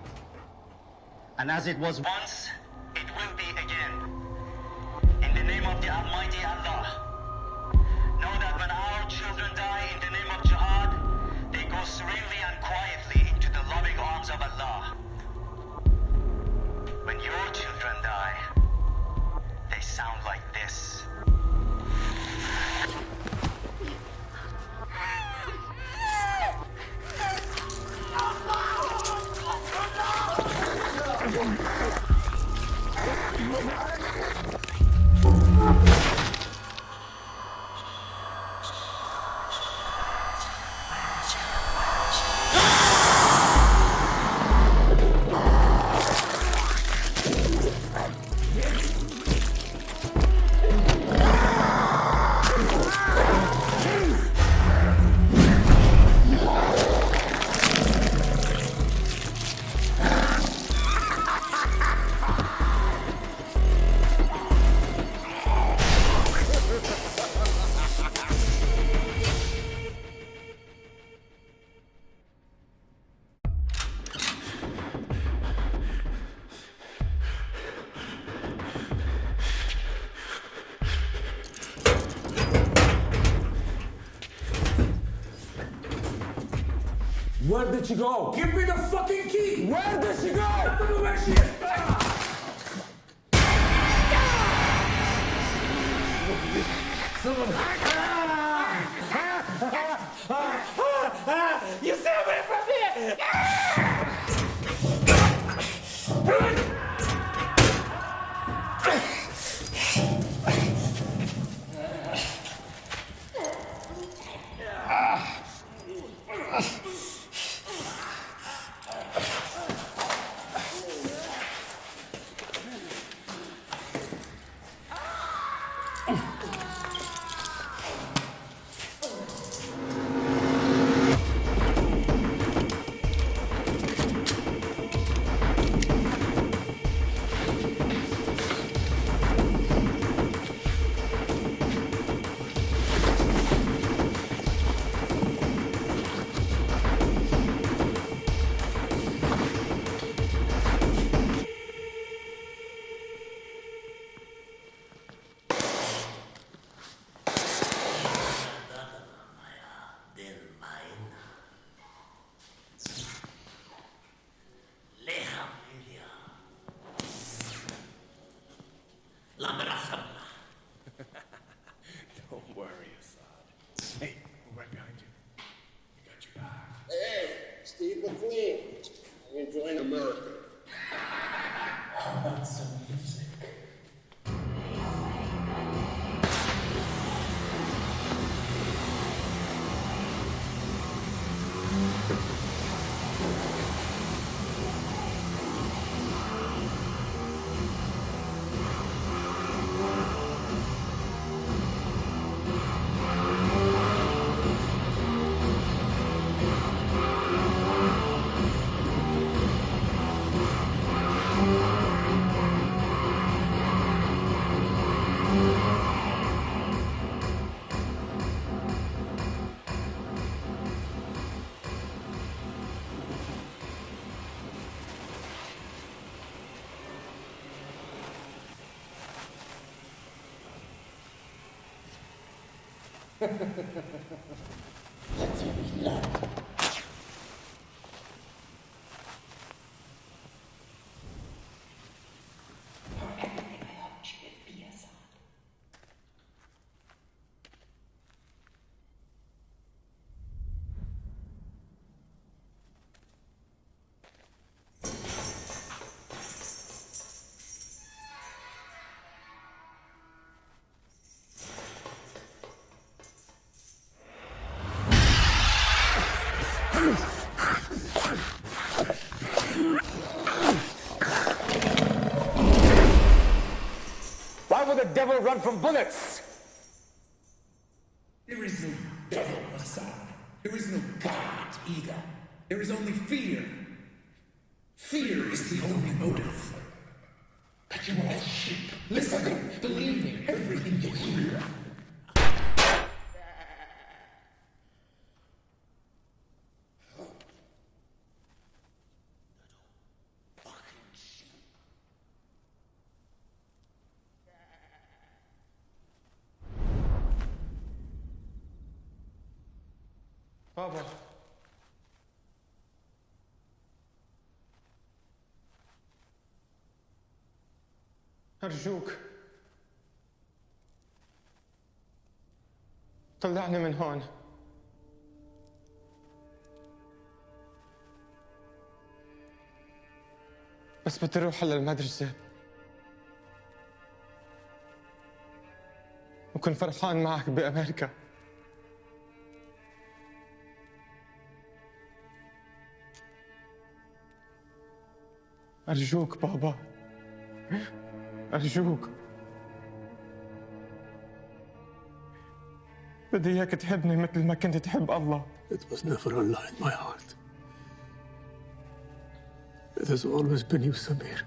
[SPEAKER 10] And as it was once, it will be again. In the name of the Almighty Allah. Know that when our children die in the name of jihad, they go serenely and quietly into the loving arms of Allah. When your children die, they sound like this.
[SPEAKER 3] Where did she go? Give me the fucking key! Where did she go? I don't know where she is!
[SPEAKER 23] You stay away from me!
[SPEAKER 3] Don't worry, Assad. Hey, we're right behind you. We got your back.
[SPEAKER 6] Hey, Steve McQueen. Are you enjoying America?
[SPEAKER 11] How about some music? Let's reload.
[SPEAKER 3] Why would the devil run from bullets?
[SPEAKER 11] There is no devil, Assad. There is no God either. There is only fear. Fear is the only motive. But you are all sheep, listening, believing everything you hear.
[SPEAKER 18] بابا أرجوك طلعني من هون. بس بدي أروح على المدرسة وكن فرحان معك بأمريكا. أرجوك بابا، أرجوك، بدي إياك تحبني مثل ما كنت تحب الله.
[SPEAKER 9] It was never a lie in my heart. It has always been you, Samir.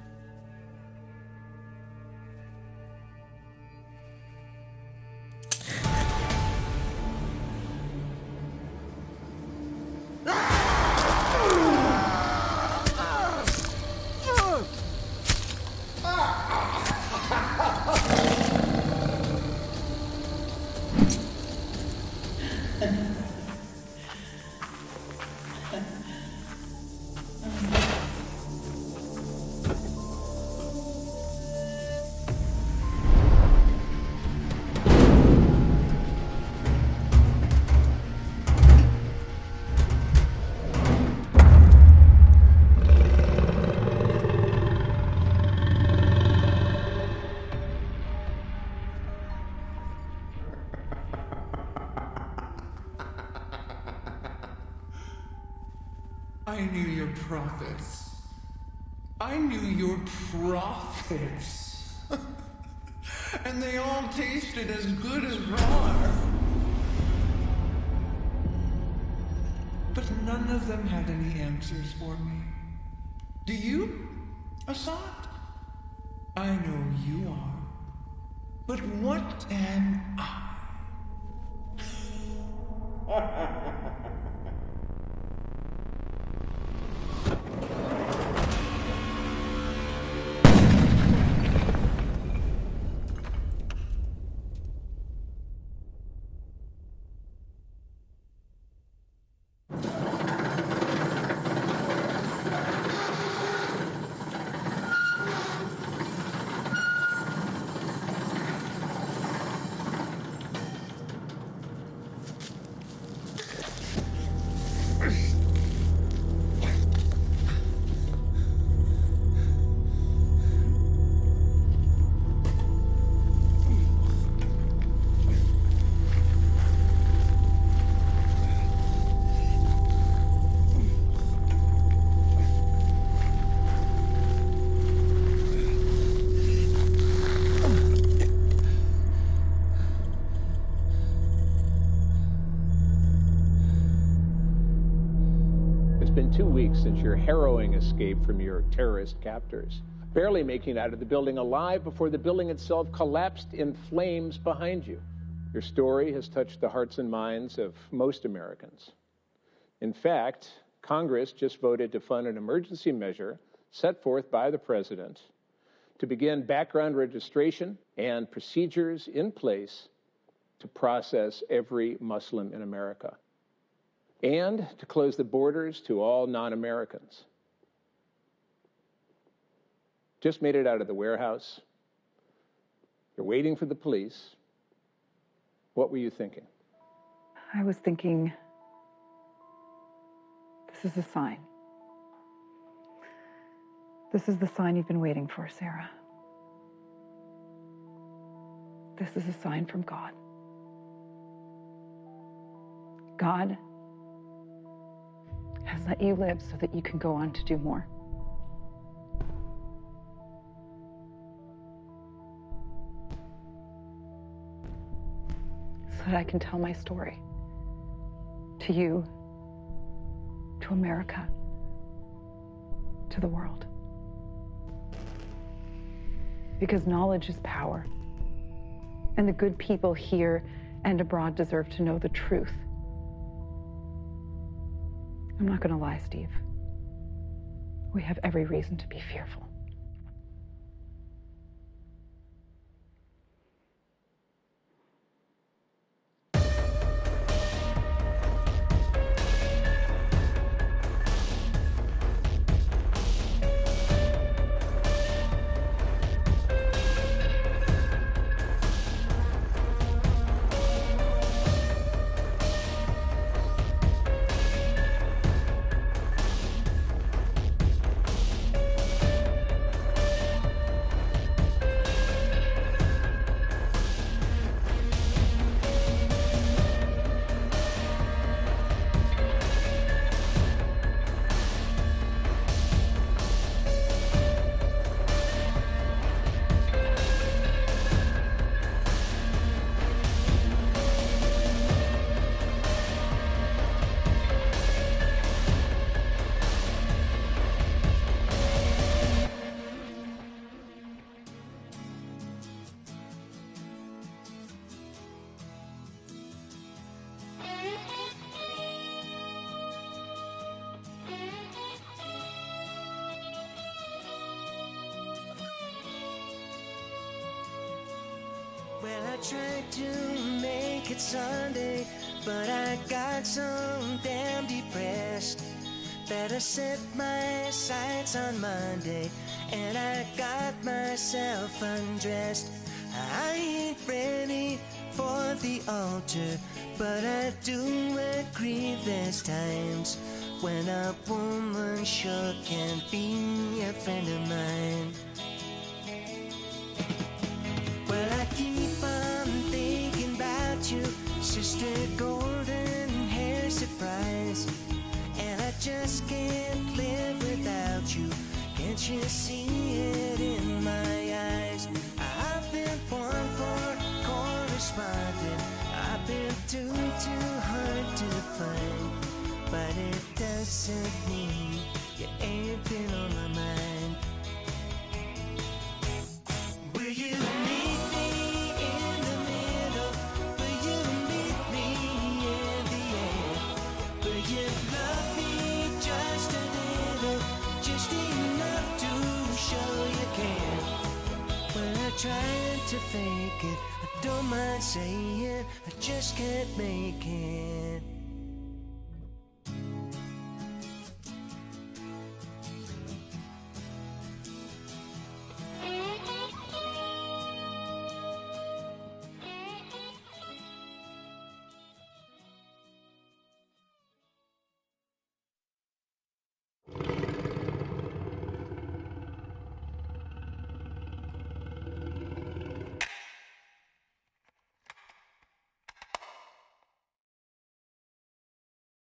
[SPEAKER 11] I knew your prophets. I knew your prophets. And they all tasted as good as raw. But none of them had any answers for me. Do you, Assad? I know you are. But what am I?
[SPEAKER 19] It's been 2 weeks since your harrowing escape from your terrorist captors, barely making it out of the building alive before the building itself collapsed in flames behind you. Your story has touched the hearts and minds of most Americans. In fact, Congress just voted to fund an emergency measure set forth by the president to begin background registration and procedures in place to process every Muslim in America, and to close the borders to all non-Americans. Just made it out of the warehouse. You're waiting for the police. What were you thinking?
[SPEAKER 2] I was thinking, this is a sign. This is the sign you've been waiting for, Sarah. This is a sign from God. God has let you live so that you can go on to do more. So that I can tell my story to you, to America, to the world. Because knowledge is power, and the good people here and abroad deserve to know the truth. I'm not going to lie, Steve. We have every reason to be fearful.
[SPEAKER 23] tried to make it Sunday, but I got so damn depressed that I set my sights on Monday, and I got myself undressed. I ain't ready for the altar, but I do agree there's times when a woman sure can be a friend of mine. Well, I keep on thinking about you, Sister Golden Hair Surprise, and I just can't live without you. Can't you see it in my eyes? I've been born for correspondent. I've been too hard to find, but it doesn't mean you ain't been on my mind. Will you meet me in the middle? Will you meet me in the air? Will you love me just a little, just enough to show you care? When I'm trying to fake it, I don't mind saying I just can't make it.